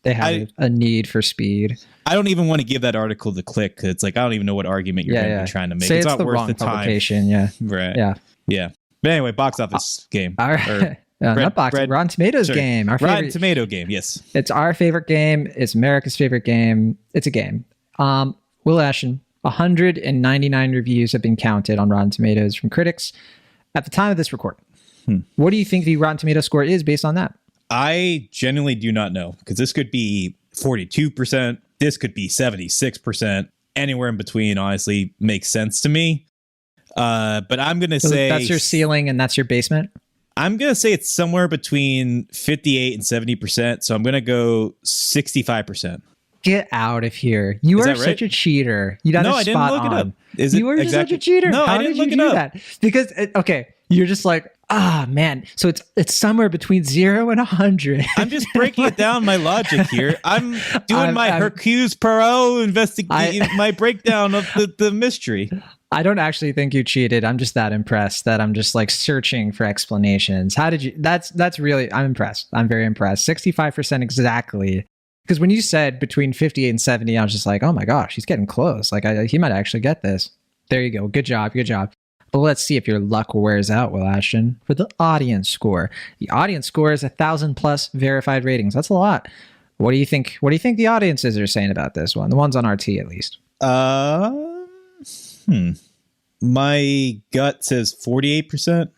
they have a need for speed. I don't even want to give that article the click because it's like I don't even know what argument you're going to be trying to make. Say it's not the worth wrong the time. Publication. Yeah. Right. Yeah. But anyway, box office game. All right. Not boxing. Rotten Tomatoes game. Our favorite, Rotten Tomato game. Yes. It's our favorite game. It's America's favorite game. It's a game. Will Ashton, 199 reviews have been counted on Rotten Tomatoes from critics at the time of this recording. What do you think the Rotten Tomato score is based on that? I genuinely do not know because this could be 42%. This could be 76%. Anywhere in between, honestly, makes sense to me. But I'm going to say that's your ceiling and that's your basement. I'm going to say it's somewhere between 58 and 70%. So I'm going to go 65%. Get out of here. You are such a cheater. You got I didn't look it up. You were just such a cheater. No, How I didn't did you look it do up. that? Because, you're just like, man. So it's somewhere between 0 and 100. I'm just breaking it down my logic here. I'm doing my Hercule Poirot investigation, my breakdown of the mystery. I don't actually think you cheated. I'm just that impressed that I'm just like searching for explanations. How did you? That's really. I'm impressed. I'm very impressed. 65% exactly. Because when you said between 58 and 70, I was just like, oh my gosh, he's getting close. Like he might actually get this. There you go. Good job. But let's see if your luck wears out, Will Ashton, for the audience score. The audience score is 1,000+ verified ratings. That's a lot. What do you think? What do you think the audiences are saying about this one? The ones on RT, at least. My gut says 48%.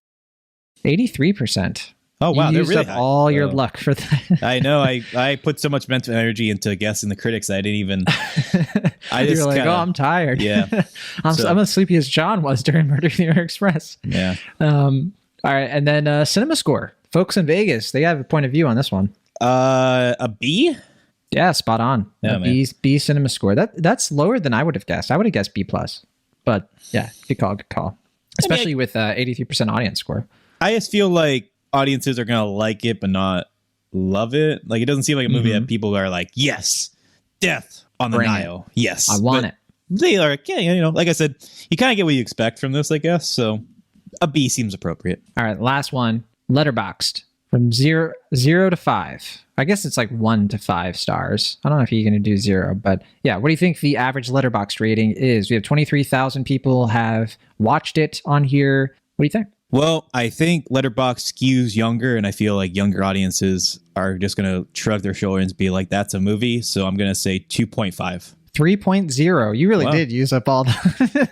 83%. Oh wow, you they're used really up high. all your luck for that. I know. I put so much mental energy into guessing the critics. I didn't even. I just You're like, I'm tired. Yeah, I'm as sleepy as John was during Murder in the Orient Express. Yeah. All right, and then cinema score. Folks in Vegas, they have a point of view on this one. A B. Yeah, spot on. Yeah, B cinema score. That's lower than I would have guessed. I would have guessed B+. But yeah, good call. Especially with 83% audience score. I just feel like audiences are gonna like it but not love it. Like it doesn't seem like a movie that people are like, yes, Death on the Nile. Yes, I want it. They are, like I said, you kind of get what you expect from this, I guess. So a B seems appropriate. All right, last one. Letterboxd from 0 to 5. I guess it's like 1 to 5 stars. I don't know if you're going to do 0, but yeah. What do you think the average Letterboxd rating is? We have 23,000 people have watched it on here. What do you think? Well, I think Letterboxd skews younger, and I feel like younger audiences are just going to shrug their shoulders and be like, that's a movie. So I'm going to say 2.5. 3.0. You really did use up all the...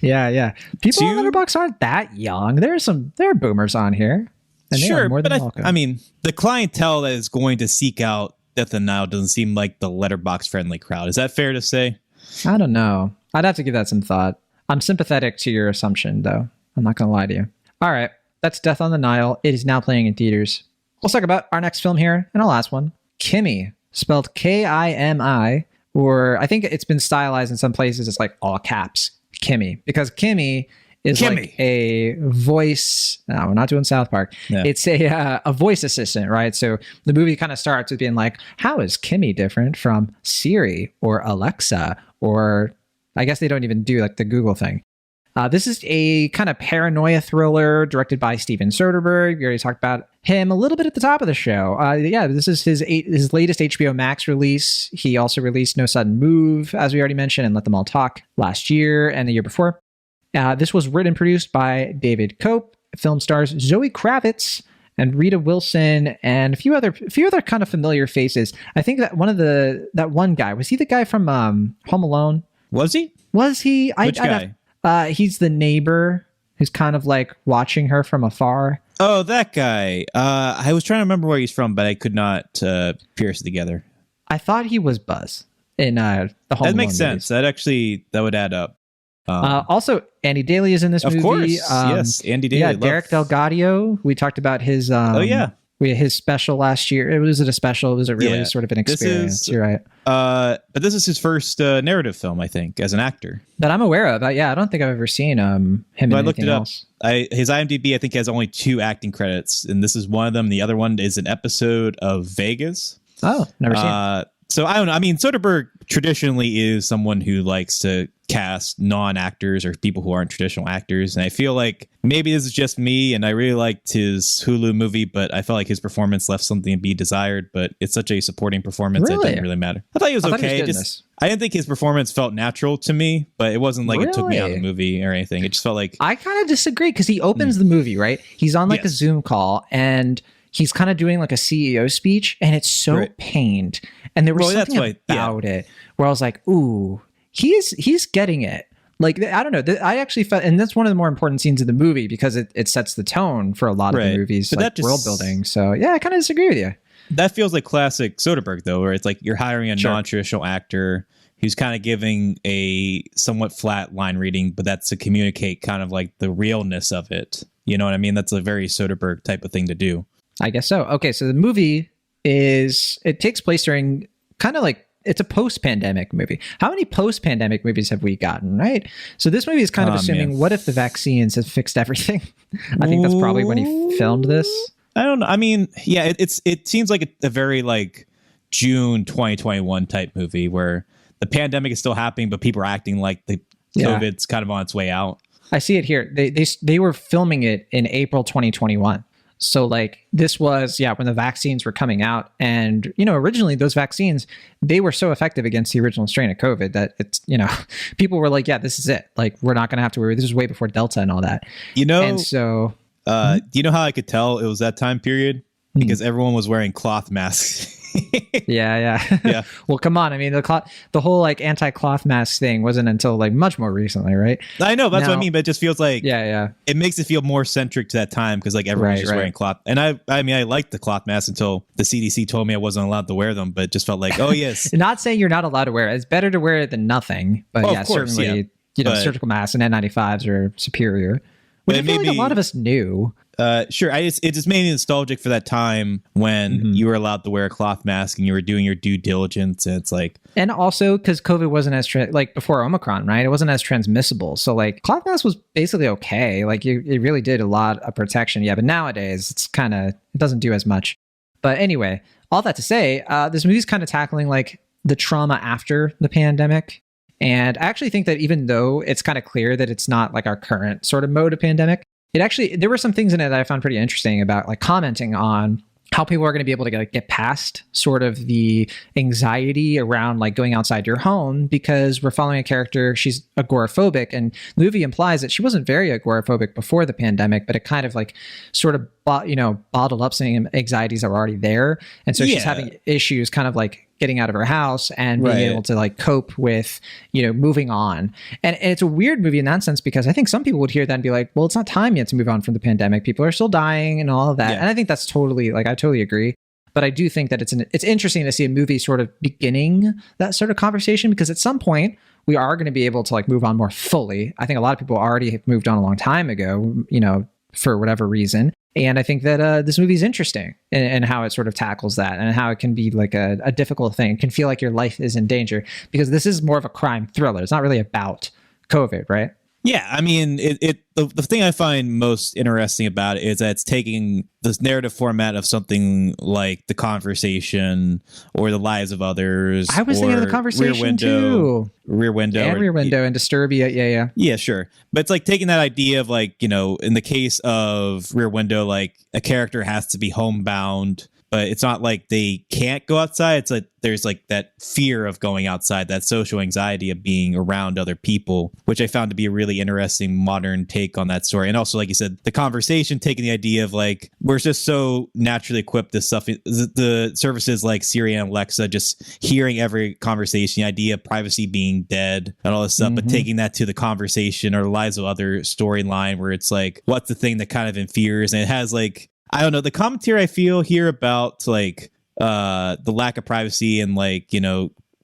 Yeah. People on Letterboxd aren't that young. There are boomers on here. And they are more than but welcome. I mean, the clientele that is going to seek out Death on the Nile doesn't seem like the letterbox friendly crowd. Is that fair to say? I don't know. I'd have to give that some thought. I'm sympathetic to your assumption, though. I'm not going to lie to you. All right. That's Death on the Nile. It is now playing in theaters. Let's talk about our next film here, and our last one. Kimi, spelled Kimi, or I think it's been stylized in some places. It's like all caps, Kimi, because Kimi is like a voice. No, we're not doing South Park. Yeah. It's a voice assistant, right? So the movie kind of starts with being like, how is Kimi different from Siri or Alexa? Or I guess they don't even do like the Google thing. This is a kind of paranoia thriller directed by Steven Soderbergh. We already talked about him a little bit at the top of the show. This is his latest HBO Max release. He also released No Sudden Move, as we already mentioned, and Let Them All Talk last year and the year before. This was written and produced by David Cope. Film stars Zoe Kravitz and Rita Wilson and a few other kind of familiar faces. I think that that one guy, was he the guy from Home Alone? Was he? Which guy? He's the neighbor who's kind of like watching her from afar. Oh, that guy. I was trying to remember where he's from, but I could not pierce it together. I thought he was Buzz in the Home Alone. That makes sense. That would add up. Also, Andy Daly is in this movie. Of course, yes, Andy Daly. Yeah, Derek Delgadio. We talked about his. His special last year. Was it a special? Was it really sort of an experience? You're right. But this is his first narrative film, I think, as an actor that I'm aware of. I don't think I've ever seen him in anything else. His IMDb, I think, has only 2 acting credits, and this is one of them. The other one is an episode of Vegas. Oh, never seen it. So I don't know. I mean, Soderbergh traditionally is someone who likes to cast non-actors or people who aren't traditional actors. And I feel like maybe this is just me, and I really liked his Hulu movie, but I felt like his performance left something to be desired. But it's such a supporting performance that it didn't really matter. I thought he was okay. I didn't think his performance felt natural to me, but it wasn't like it took me out of the movie or anything. It just felt like... I kind of disagree, because he opens the movie, right? He's on like a Zoom call, and he's kind of doing like a CEO speech, and it's so pained. And there was something about it where I was like, ooh, he's getting it. Like, I don't know. I actually felt, and that's one of the more important scenes of the movie, because it sets the tone for a lot of the movies, but like world building. So yeah, I kind of disagree with you. That feels like classic Soderbergh, though, where it's like you're hiring a non-traditional actor who's kind of giving a somewhat flat line reading, but that's to communicate kind of like the realness of it. You know what I mean? That's a very Soderbergh type of thing to do. I guess so. Okay, so the movie it takes place during kind of like, it's a post-pandemic movie. How many post-pandemic movies have we gotten, right? So this movie is kind of assuming, what if the vaccines have fixed everything? I think that's probably when he filmed this. I don't know. I mean, yeah, it seems like a very like June 2021 type movie where the pandemic is still happening, but people are acting like the COVID's kind of on its way out. I see it here. They were filming it in April 2021. So like this was, when the vaccines were coming out, and, originally those vaccines, they were so effective against the original strain of COVID that it's, people were like, this is it. Like, we're not going to have to worry. This is way before Delta and all that. And so, do you know how I could tell it was that time period? Because everyone was wearing cloth masks. Yeah. Well, come on. I mean, the whole like anti-cloth mask thing wasn't until like much more recently, right? I know, that's what I mean, but it just feels like it makes it feel more centric to that time, because like everyone's just wearing cloth. And I mean, I liked the cloth masks until the CDC told me I wasn't allowed to wear them, but it just felt like, oh yes. Not saying you're not allowed to wear it. It's better to wear it than nothing. But of course, certainly, surgical masks and N95s are superior. Which I feel like a lot of us knew. Sure. It just made me nostalgic for that time when you were allowed to wear a cloth mask and you were doing your due diligence. And it's like, and also because COVID wasn't as like before Omicron, right? It wasn't as transmissible. So like cloth mask was basically okay. Like it really did a lot of protection. Yeah. But nowadays it's it doesn't do as much. But anyway, all that to say, this movie's kind of tackling like the trauma after the pandemic. And I actually think that even though it's kind of clear that it's not like our current sort of mode of pandemic, there were some things in it that I found pretty interesting about like commenting on how people are going to be able to get past sort of the anxiety around like going outside your home, because we're following a character. She's agoraphobic, and the movie implies that she wasn't very agoraphobic before the pandemic, but it kind of like sort of bottled up some anxieties that were already there. And so she's having issues kind of like getting out of her house and being able to like cope with, moving on. And it's a weird movie in that sense, because I think some people would hear that and be like, well, it's not time yet to move on from the pandemic. People are still dying and all of that. And I think that's totally, like, I totally agree. But I do think that it's interesting to see a movie sort of beginning that sort of conversation, because at some point we are going to be able to like move on more fully. I think a lot of people already have moved on a long time ago, for whatever reason. And I think that this movie is interesting in how it sort of tackles that, and how it can be like a difficult thing. It can feel like your life is in danger, because this is more of a crime thriller. It's not really about COVID, right? Yeah, I mean, the thing I find most interesting about it is that it's taking this narrative format of something like The Conversation or The Lives of Others. I was thinking of The Conversation too. Rear Window. Yeah, Rear Window and Disturbia. Yeah. Yeah, sure. But it's like taking that idea of like, in the case of Rear Window, like a character has to be homebound, but it's not like they can't go outside. It's like there's like that fear of going outside, that social anxiety of being around other people, which I found to be a really interesting modern take on that story. And also, like you said, The Conversation, taking the idea of like, we're just so naturally equipped to stuff. The services like Siri and Alexa, just hearing every conversation, the idea of privacy being dead and all this stuff, but taking that to The Conversation or The Lives of Other storyline, where it's like, what's the thing that kind of infers? And it has like, I don't know, the commentary I feel here about like the lack of privacy and like,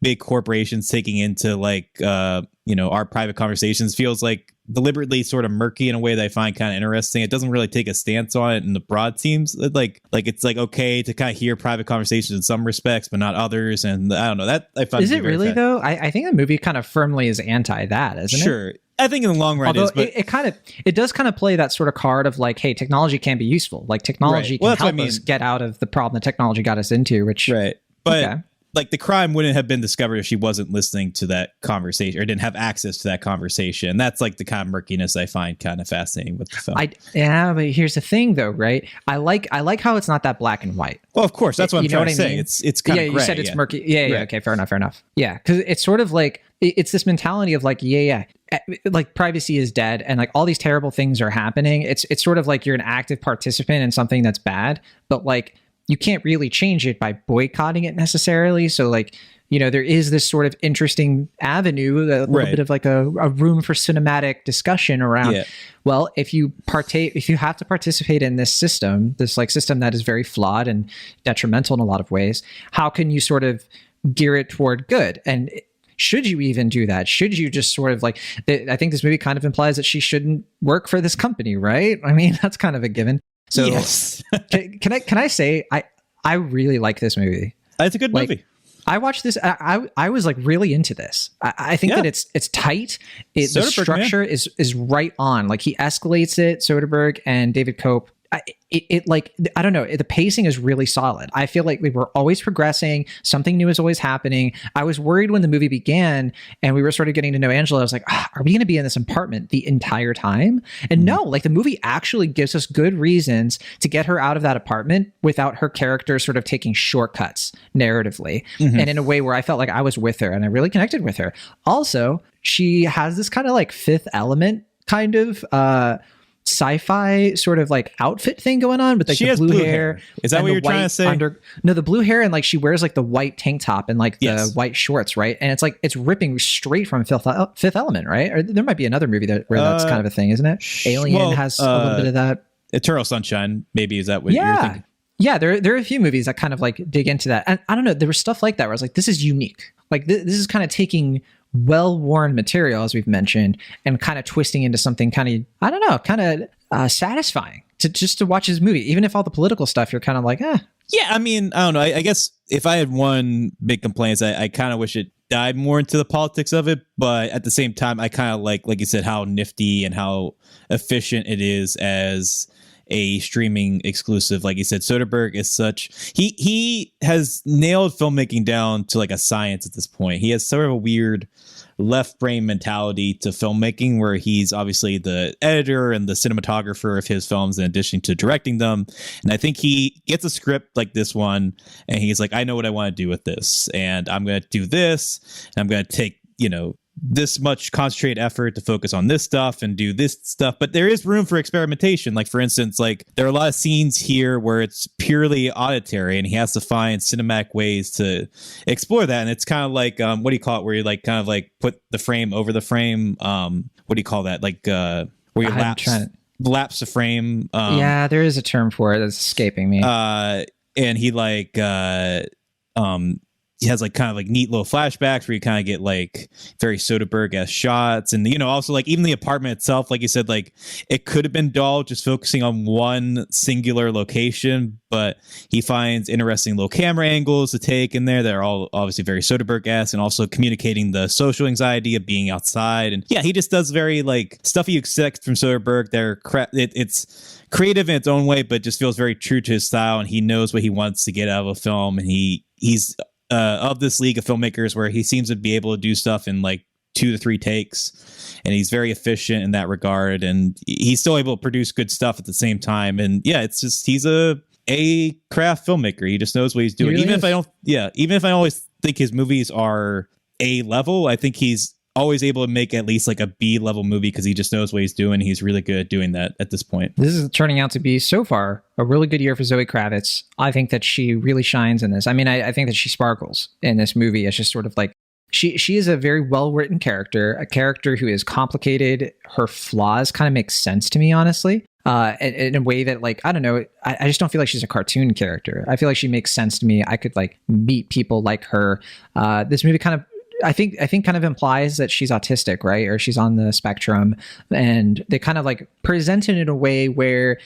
big corporations taking into like, our private conversations feels like deliberately sort of murky in a way that I find kind of interesting. It doesn't really take a stance on it in the broad themes. Like it's like okay to kind of hear private conversations in some respects, but not others. And I don't know, that I find. Is it really though? I think the movie kind of firmly is anti that, isn't it? Sure. I think in the long run, although it does kind of play that sort of card of like, hey, technology can be useful. Like technology can help us get out of the problem that technology got us into. Which but like the crime wouldn't have been discovered if she wasn't listening to that conversation or didn't have access to that conversation. That's like the kind of murkiness I find kind of fascinating with the film. But here's the thing, though, right? I like how it's not that black and white. Well, of course, that's what I'm trying to say. It's kind of gray. You said it's murky. Yeah. Okay, fair enough. Yeah, because it's sort of like it's this mentality of like, like privacy is dead and like all these terrible things are happening. It's sort of like you're an active participant in something that's bad, but like you can't really change it by boycotting it necessarily. So like, there is this sort of interesting avenue, a little bit of like a room for cinematic discussion around, well, if you have to participate in this system, like system that is very flawed and detrimental in a lot of ways, how can you sort of gear it toward good? And should you even do that? Should you just sort of like, I think this movie kind of implies that she shouldn't work for this company, right? I mean, that's kind of a given. So yes. can I say, I really like this movie. It's a good movie. I watched this. I was like really into this. I think that it's tight. The structure is right on. Like he escalates it, Soderbergh and David Cope. I don't know. The pacing is really solid. I feel like we were always progressing. Something new is always happening. I was worried when the movie began and we were sort of getting to know Angela. I was like, are we going to be in this apartment the entire time? And no, like the movie actually gives us good reasons to get her out of that apartment without her character sort of taking shortcuts narratively. And in a way where I felt like I was with her and I really connected with her. Also, she has this kind of like Fifth Element kind of sci-fi sort of like outfit thing going on with like the blue hair. Is that what you're trying to say? No, the blue hair, and like she wears like the white tank top and like the white shorts, right? And it's like it's ripping straight from Fifth Element, right? Or there might be another movie where that's kind of a thing, isn't it? Alien has a little bit of that. Eternal Sunshine, maybe, is that what you're thinking? Yeah, there are a few movies that kind of like dig into that. And I don't know, there was stuff like that where I was like, this is unique. Like this is kind of taking well-worn material, as we've mentioned, and kind of twisting into something kind of, I don't know, kind of satisfying to watch this movie. Even if all the political stuff, you're kind of like, Yeah, I mean, I don't know. I guess if I had one big complaint, I kind of wish it dive more into the politics of it. But at the same time, I kind of like you said, how nifty and how efficient it is as a streaming exclusive. Like you said, Soderbergh is such, he has nailed filmmaking down to like a science at this point. He has sort of a weird left brain mentality to filmmaking where he's obviously the editor and the cinematographer of his films in addition to directing them. And I think he gets a script like this one and he's like, I know what I want to do with this and I'm going to do this and I'm going to take, this much concentrated effort to focus on this stuff and do this stuff, but there is room for experimentation. Like, for instance, like there are a lot of scenes here where it's purely auditory and he has to find cinematic ways to explore that. And it's kind of like, what do you call it? Where you like kind of like put the frame over the frame. What do you call that? Like, where you lapse the frame. Yeah, there is a term for it that's escaping me. And he like, he has like kind of like neat little flashbacks where you kind of get like very Soderbergh-esque shots. And, you know, also like even the apartment itself, like you said, like it could have been dull just focusing on one singular location, but he finds interesting little camera angles to take in there that are all obviously very Soderbergh-esque and also communicating the social anxiety of being outside. And yeah, he just does very like stuff you expect from Soderbergh. It's creative in its own way, but just feels very true to his style. And he knows what he wants to get out of a film. And he's of this league of filmmakers where he seems to be able to do stuff in like 2 to 3 takes, and he's very efficient in that regard, and he's still able to produce good stuff at the same time. And yeah, it's just he's a craft filmmaker. He just knows what he's doing. Even if I don't always think his movies are A level, I think he's always able to make at least like a B level movie because he just knows what he's doing. He's really good at doing that at this point. This is turning out to be so far a really good year for Zoë Kravitz. I think that she really shines in this. I mean, I think that she sparkles in this movie. It's just sort of like she is a very well written character, a character who is complicated. Her flaws kind of make sense to me, honestly. In a way that, like, I don't know, I just don't feel like she's a cartoon character. I feel like she makes sense to me. I could like meet people like her. This movie kind of, I think kind of implies that she's autistic, right? Or she's on the spectrum, and they kind of like present it in a way where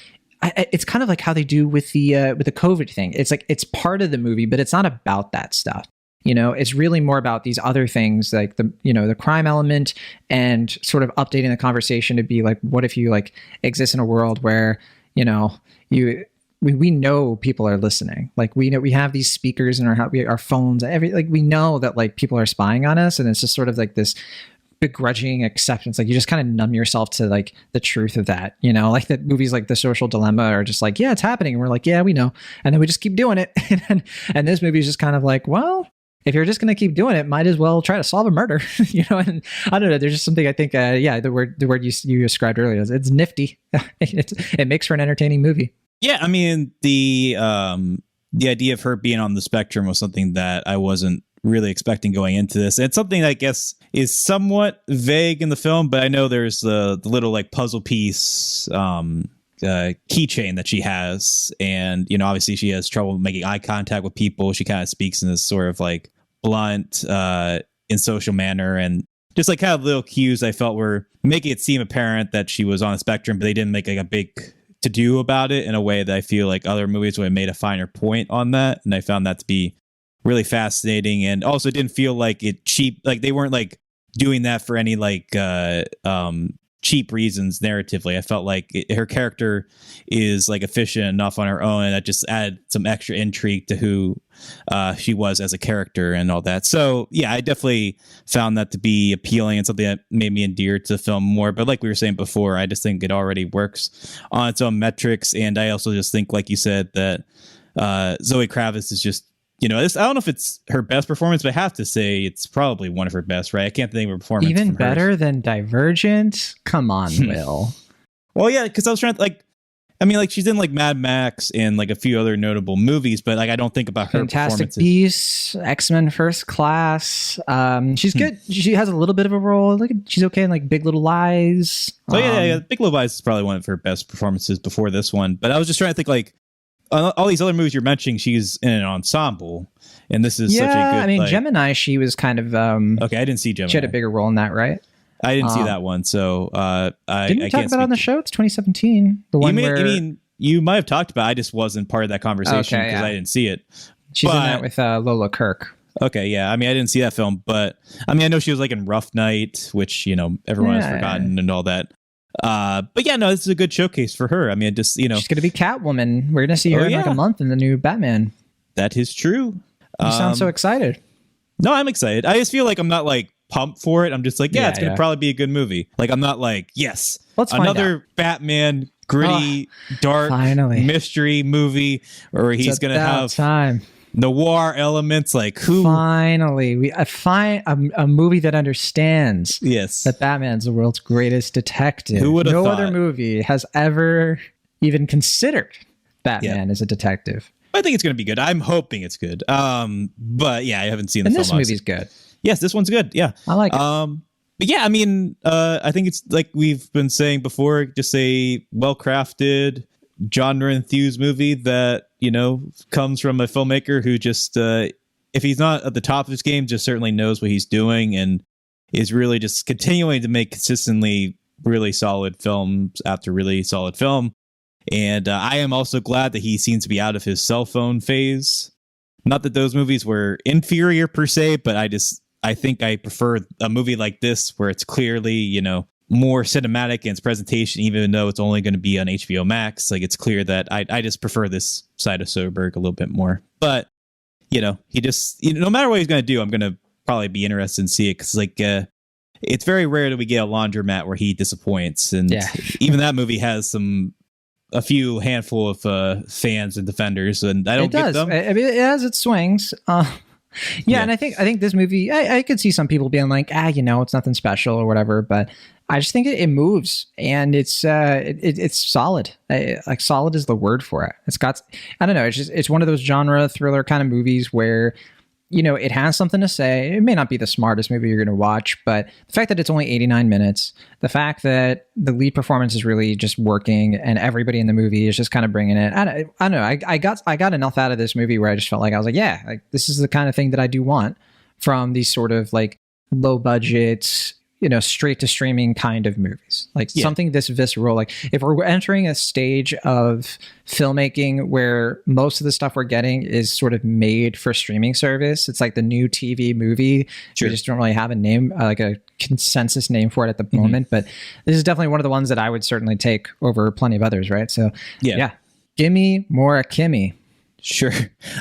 it's kind of like how they do with the COVID thing. It's like, it's part of the movie, but it's not about that stuff. You know, it's really more about these other things, like the crime element, and sort of updating the conversation to be like, what if you like exist in a world where, you know, we know people are listening. Like we know we have these speakers in our phones, we know that like people are spying on us, and it's just sort of like this begrudging acceptance. Like you just kind of numb yourself to like the truth of that, you know, like that movies like The Social Dilemma are just like, yeah, it's happening. And we're like, yeah, we know. And then we just keep doing it. and this movie is just kind of like, well, if you're just going to keep doing it, might as well try to solve a murder, you know? And I don't know. There's just something I think, the word you described earlier, it's nifty. It makes for an entertaining movie. Yeah, I mean, the idea of her being on the spectrum was something that I wasn't really expecting going into this. It's something that I guess is somewhat vague in the film, but I know there's the little like puzzle piece keychain that she has, and you know, obviously she has trouble making eye contact with people. She kind of speaks in this sort of like blunt, in social manner, and just like kind of little cues I felt were making it seem apparent that she was on a spectrum, but they didn't make like a big to do about it in a way that I feel like other movies would have made a finer point on that. And I found that to be really fascinating. And also it didn't feel like it cheap, like they weren't like doing that for any like cheap reasons narratively. I felt like her character is like efficient enough on her own, and that just added some extra intrigue to who she was as a character and all that. So yeah, I definitely found that to be appealing and something that made me endeared to the film more. But like we were saying before, I just think it already works on its own metrics. And I also just think, like you said, that Zoë Kravitz is just, you know, I don't know if it's her best performance, but I have to say it's probably one of her best, right? I can't think of a performance even better than Divergent. Come on, Will. Well, yeah, because I was trying to like, I mean, like she's in like Mad Max and like a few other notable movies, but like I don't think about her Fantastic Beasts, X-Men First Class. She's good. She has a little bit of a role. Like she's okay in like Big Little Lies. Oh yeah. Big Little Lies is probably one of her best performances before this one. But I was just trying to think like, all these other movies you're mentioning, she's in an ensemble, and this is such a good. I mean, like, Gemini, she was kind of okay. I didn't see Gemini. She had a bigger role in that, right? I didn't see that one, so didn't we talk about it on the show? It's 2017. The one you might have talked about. I just wasn't part of that conversation because I didn't see it. She's in that with Lola Kirk. Okay, yeah. I mean, I didn't see that film, but I mean, I know she was like in Rough Night, which you know everyone has forgotten and all that. But yeah, no, this is a good showcase for her. I mean, just, you know, she's gonna be Catwoman. We're gonna see her in like a month in the new Batman. That is true. You sound so excited. No, I'm excited. I just feel like I'm not like pumped for it. I'm just like, it's gonna probably be a good movie. Like I'm not like, yes, let's another Batman gritty, dark mystery movie, or he's gonna have time. noir elements. Like who? Finally, we find a movie that understands that Batman's the world's greatest detective. Who would have No thought? other movie has ever even considered Batman as a detective. I think it's going to be good. I'm hoping it's good. But yeah, I haven't seen the film. This movie's good. Yes, this one's good. Yeah, I like it. But yeah, I mean, I think it's like we've been saying before, just a well-crafted, genre-enthused movie that, you know, comes from a filmmaker who just, if he's not at the top of his game, just certainly knows what he's doing and is really just continuing to make consistently really solid films after really solid film. And I am also glad that he seems to be out of his cell phone phase. Not that those movies were inferior per se, but I think I prefer a movie like this where it's clearly, you know, more cinematic in its presentation, even though it's only going to be on HBO Max. Like, it's clear that I just prefer this side of Soderbergh a little bit more. But, you know, he just, you know, no matter what he's going to do, I'm going to probably be interested in see it because, like, it's very rare that we get a laundromat where he disappoints. And even that movie has a few handful of fans and defenders, and I don't get them. It has its swings. And I think this movie, I could see some people being like, you know, it's nothing special or whatever, but I just think it moves and it's solid. Like solid is the word for it. It's got, I don't know, it's one of those genre thriller kind of movies where, you know, it has something to say. It may not be the smartest movie you're going to watch, but the fact that it's only 89 minutes, the fact that the lead performance is really just working and everybody in the movie is just kind of bringing it. I don't know. I got enough out of this movie where I just felt like I was like, yeah, like this is the kind of thing that I do want from these sort of like low budget, you know, straight to streaming kind of movies, like something this visceral. Like if we're entering a stage of filmmaking where most of the stuff we're getting is sort of made for streaming service, it's like the new TV movie. We just don't really have a name, like a consensus name for it at the moment. But this is definitely one of the ones that I would certainly take over plenty of others. Right. So yeah. Give me more Kimi. Sure.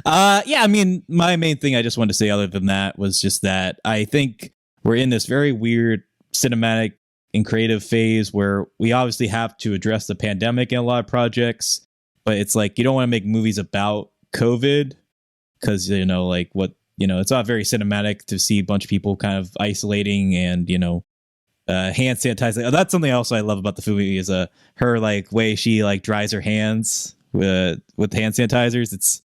I mean, my main thing I just wanted to say other than that was just that I think we're in this very weird cinematic and creative phase where we obviously have to address the pandemic in a lot of projects, but it's like you don't want to make movies about COVID because, you know, like what, you know, it's not very cinematic to see a bunch of people kind of isolating and, you know, hand sanitizing. That's something else I love about the movie is her like way she like dries her hands with hand sanitizers. It's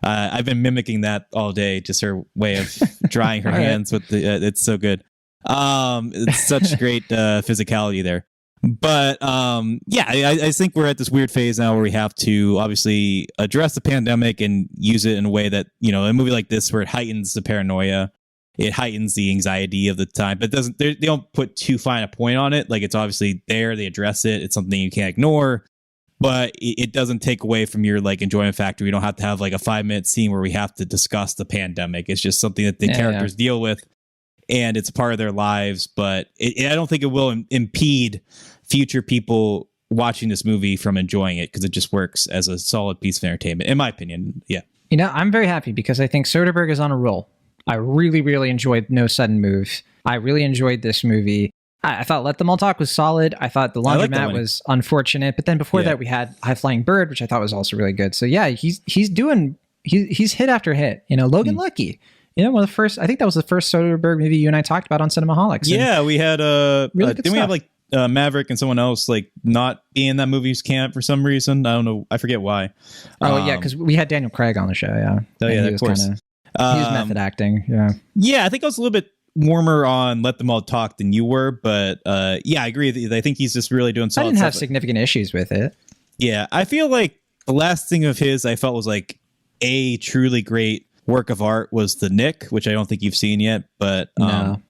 I've been mimicking that all day, just her way of drying her hands with the it's so good. It's such great physicality there. But I think we're at this weird phase now where we have to obviously address the pandemic and use it in a way that, you know, a movie like this where it heightens the paranoia, it heightens the anxiety of the time, but they don't put too fine a point on it. Like it's obviously there, they address it, it's something you can't ignore, but it doesn't take away from your like enjoyment factor. We don't have to have like a 5-minute scene where we have to discuss the pandemic. It's just something that the characters deal with. And it's a part of their lives, but I don't think it will impede future people watching this movie from enjoying it because it just works as a solid piece of entertainment, in my opinion. Yeah. You know, I'm very happy because I think Soderbergh is on a roll. I really, really enjoyed No Sudden Move. I really enjoyed this movie. I thought Let Them All Talk was solid. I thought The Laundromat was unfortunate. But then before that, we had High Flying Bird, which I thought was also really good. So yeah, he's hit after hit. You know, Logan Lucky. You know, one of the first, I think that was the first Soderbergh movie you and I talked about on Cinemaholics. Yeah, we had really didn't we have like Maverick and someone else like not be in that movie's camp for some reason? I don't know. I forget why. Yeah, because we had Daniel Craig on the show. Yeah. Oh yeah, of course. He was method acting. Yeah. Yeah, I think I was a little bit warmer on Let Them All Talk than you were, but yeah, I agree. I think he's just really doing solid I didn't have stuff. significant issues with it. Yeah, I feel like the last thing of his I felt was like a truly great work of art was The Nick, which I don't think you've seen yet, but No.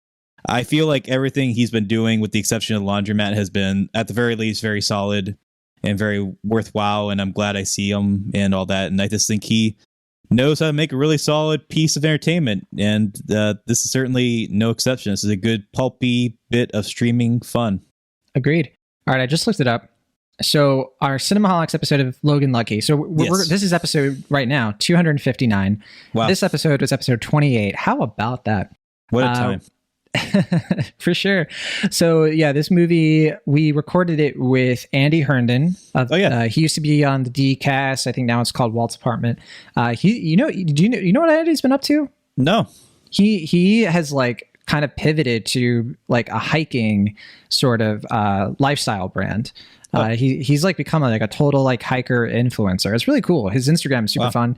I feel like everything he's been doing, with the exception of Laundromat, has been at the very least very solid and very worthwhile, and I'm glad I see him and all that. And I just think he knows how to make a really solid piece of entertainment, and this is certainly no exception. This is a good pulpy bit of streaming fun. Agreed. All right, I just looked it up. So our Cinemaholics episode of Logan Lucky. So this is episode right now 259. Wow. This episode was episode 28. How about that? What a time. For sure. So yeah, this movie, we recorded it with Andy Herndon. He used to be on the D cast. I think now it's called Walt's Apartment. Do you know what Andy's been up to? No. He has like kind of pivoted to like a hiking sort of lifestyle brand. He's like become like a total like hiker influencer. It's really cool. His Instagram is super fun.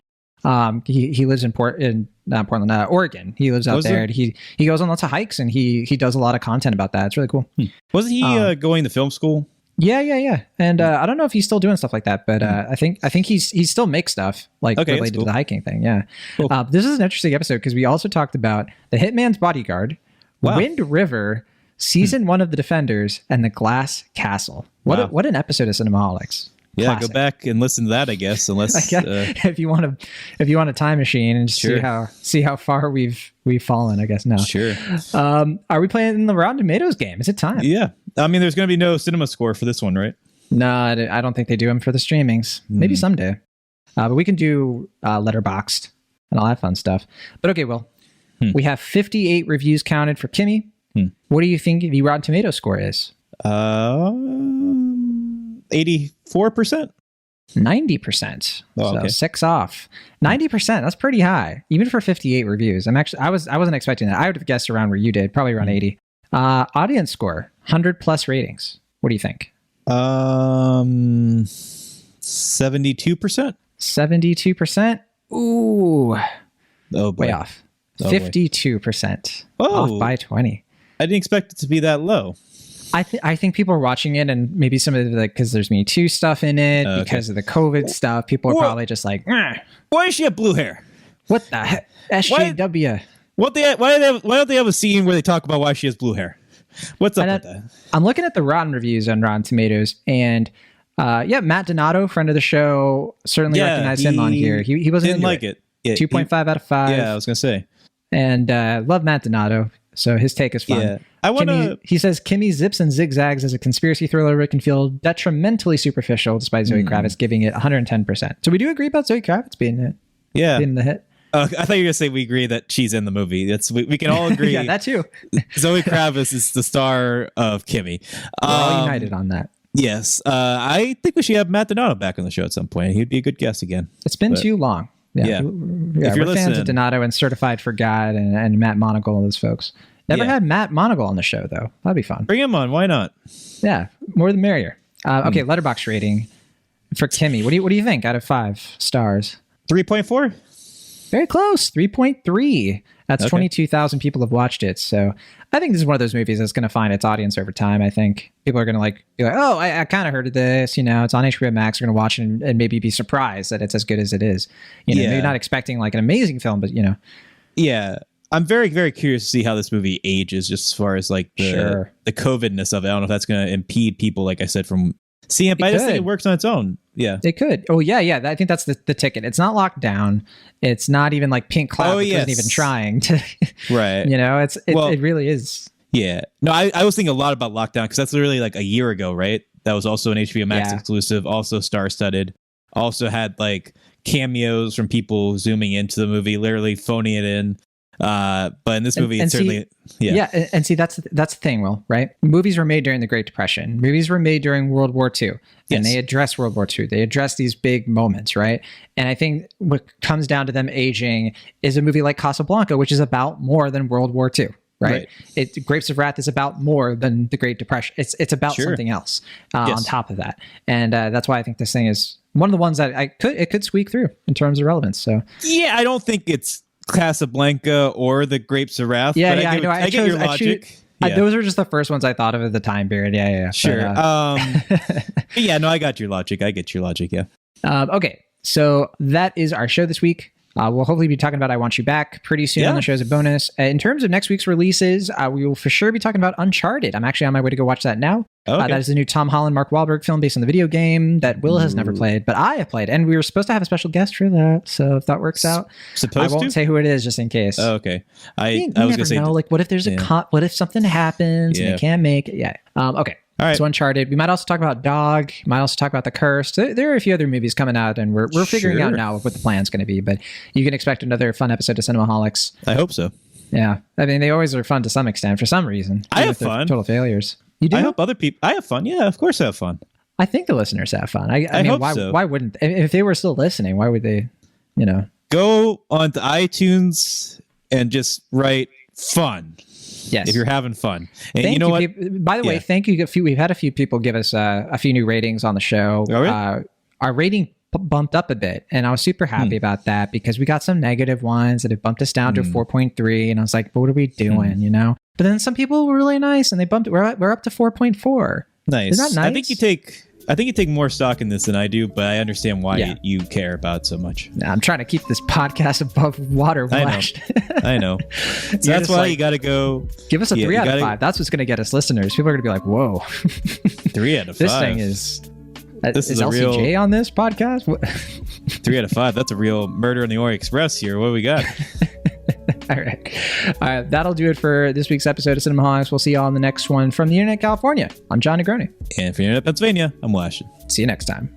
He lives in Portland, Oregon. He lives out there. And he goes on lots of hikes, and he does a lot of content about that. It's really cool. Wasn't he going to film school? Yeah. And I don't know if he's still doing stuff like that, but I think he still makes stuff like related to the hiking thing. Yeah. Cool. This is an interesting episode because we also talked about The Hitman's Bodyguard, Wind River, Season 1 of The Defenders, and The Glass Castle. What an episode of Cinemaholics. Yeah, Classic. Go back and listen to that, I guess. Unless if you want a time machine and see how far we've fallen, I guess now. Sure. Are we playing the Rotten Tomatoes game? Is it time? Yeah. I mean, there's going to be no cinema score for this one, right? No, I don't think they do them for the streamings. Maybe someday. But we can do Letterboxd and all that fun stuff. But okay, well, we have 58 reviews counted for Kimi. What do you think the Rotten Tomatoes score is? 84%. 90%. So 6 off. 90%. That's pretty high, even for 58 reviews. I wasn't expecting that. I would have guessed around where you did, probably around 80. Audience score, 100 plus ratings. What do you think? 72%. 72%. Ooh. Oh boy. Way off. 52%. Off by 20. I didn't expect it to be that low. I think people are watching it, and maybe some of the, like, because there's Me Too stuff in it, because of the COVID stuff, people are probably just like, why does she have blue hair? What the heck? SJW. Why don't they have a scene where they talk about why she has blue hair? What's up with that? I'm looking at the Rotten reviews on Rotten Tomatoes, and Matt Donato, friend of the show, certainly recognized him on here. He wasn't didn't like it. 2.5 out of 5. Yeah, I was gonna say. And love Matt Donato, so his take is fun. Yeah. He says Kimi zips and zigzags as a conspiracy thriller. It can feel detrimentally superficial, despite Zoe Kravitz giving it 110%. So we do agree about Zoe Kravitz being the hit. I thought you were gonna say we agree that she's in the movie. We can all agree. Yeah, that too. Zoe Kravitz is the star of Kimi. We're all united on that. Yes, I think we should have Matt Donato back on the show at some point. He'd be a good guest again. It's been too long. Yeah. If you're we're fans of Donato and Certified for God and Matt Monagle and those folks. Never had Matt Monagle on the show, though. That'd be fun. Bring him on. Why not? Yeah, more the merrier. Okay, Letterboxd rating for Kimi. What do you think out of 5 stars? 3.4. Very close. 3.3. That's 22,000 people have watched it. So I think this is one of those movies that's going to find its audience over time. I think people are going to be like, oh, I kind of heard of this. It's on HBO Max. We're going to watch it and maybe be surprised that it's as good as it is. Maybe not expecting like an amazing film, but Yeah. I'm very, very curious to see how this movie ages, just as far as like the COVID-ness of it. I don't know if that's going to impede people, like I said, from seeing it, but I just think it works on its own. Yeah, it could. Oh yeah. I think that's the ticket. It's not locked down. It's not even like Pink Cloud, which wasn't even trying to. Right. It really is. Yeah. No, I was thinking a lot about Lockdown because that's literally like a year ago, right? That was also an HBO Max exclusive, also star-studded, also had like cameos from people zooming into the movie, literally phoning it in. But in this movie, it's certainly and see that's the thing, Will, right? Movies were made during the Great Depression. Movies were made during World War II, and they address World War II. They address these big moments, right? And I think what comes down to them aging is a movie like Casablanca, which is about more than World War II. Right. Grapes of Wrath is about more than the Great Depression. It's about something else on top of that, and that's why I think this thing is one of the ones that it could squeak through in terms of relevance. So yeah, I don't think it's Casablanca or the Grapes of Wrath. Yeah, I know. I get your logic. Those are just the first ones I thought of at the time period. Yeah. Sure. I got your logic. I get your logic. Yeah. Okay, so that is our show this week. We'll hopefully be talking about I Want You Back pretty soon on the show as a bonus. In terms of next week's releases, we will for sure be talking about Uncharted. I'm actually on my way to go watch that now. That is the new Tom Holland, Mark Wahlberg film based on the video game that Will has never played, but I have played. And we were supposed to have a special guest for that. So if that works out, I won't say who it is just in case. Oh, okay. I was going to say, like, what if there's what if something happens and they can't make it? Yeah. Okay. All right. So Uncharted. We might also talk about Dog. Might also talk about The Curse. There are a few other movies coming out, and we're figuring out now what the plan's going to be. But you can expect another fun episode of Cinemaholics. I hope so. Yeah. I mean, they always are fun to some extent for some reason. I have fun. Total failures. You do? I hope other people... I have fun. Yeah, of course I have fun. I think the listeners have fun. I mean, hope why, so. why wouldn't... If they were still listening, why would they, Go onto iTunes and just write fun. Yes. If you're having fun. And Thank you know what? By the way, thank you. We've had a few people give us a few new ratings on the show. Oh, really? Our rating bumped up a bit, and I was super happy about that because we got some negative ones that have bumped us down to 4.3, and I was like, what are we doing, But then some people were really nice, and they bumped. We're up to 4.4. Nice. Isn't that nice? I think you take more stock in this than I do, but I understand why you care about it so much. I'm trying to keep this podcast above water. I know. So that's why you got to go. Give us a 3 out of 5. That's what's going to get us listeners. People are going to be like, whoa. 3 out of 5. This thing is... This is a LCJ real on this podcast? 3 out of 5. That's a real Murder on the Orient Express here. What do we got? All right. That'll do it for this week's episode of Cinemaholics. We'll see you all in the next one from the Internet California. I'm John Negroni. And from the Internet Pennsylvania, I'm Washington. See you next time.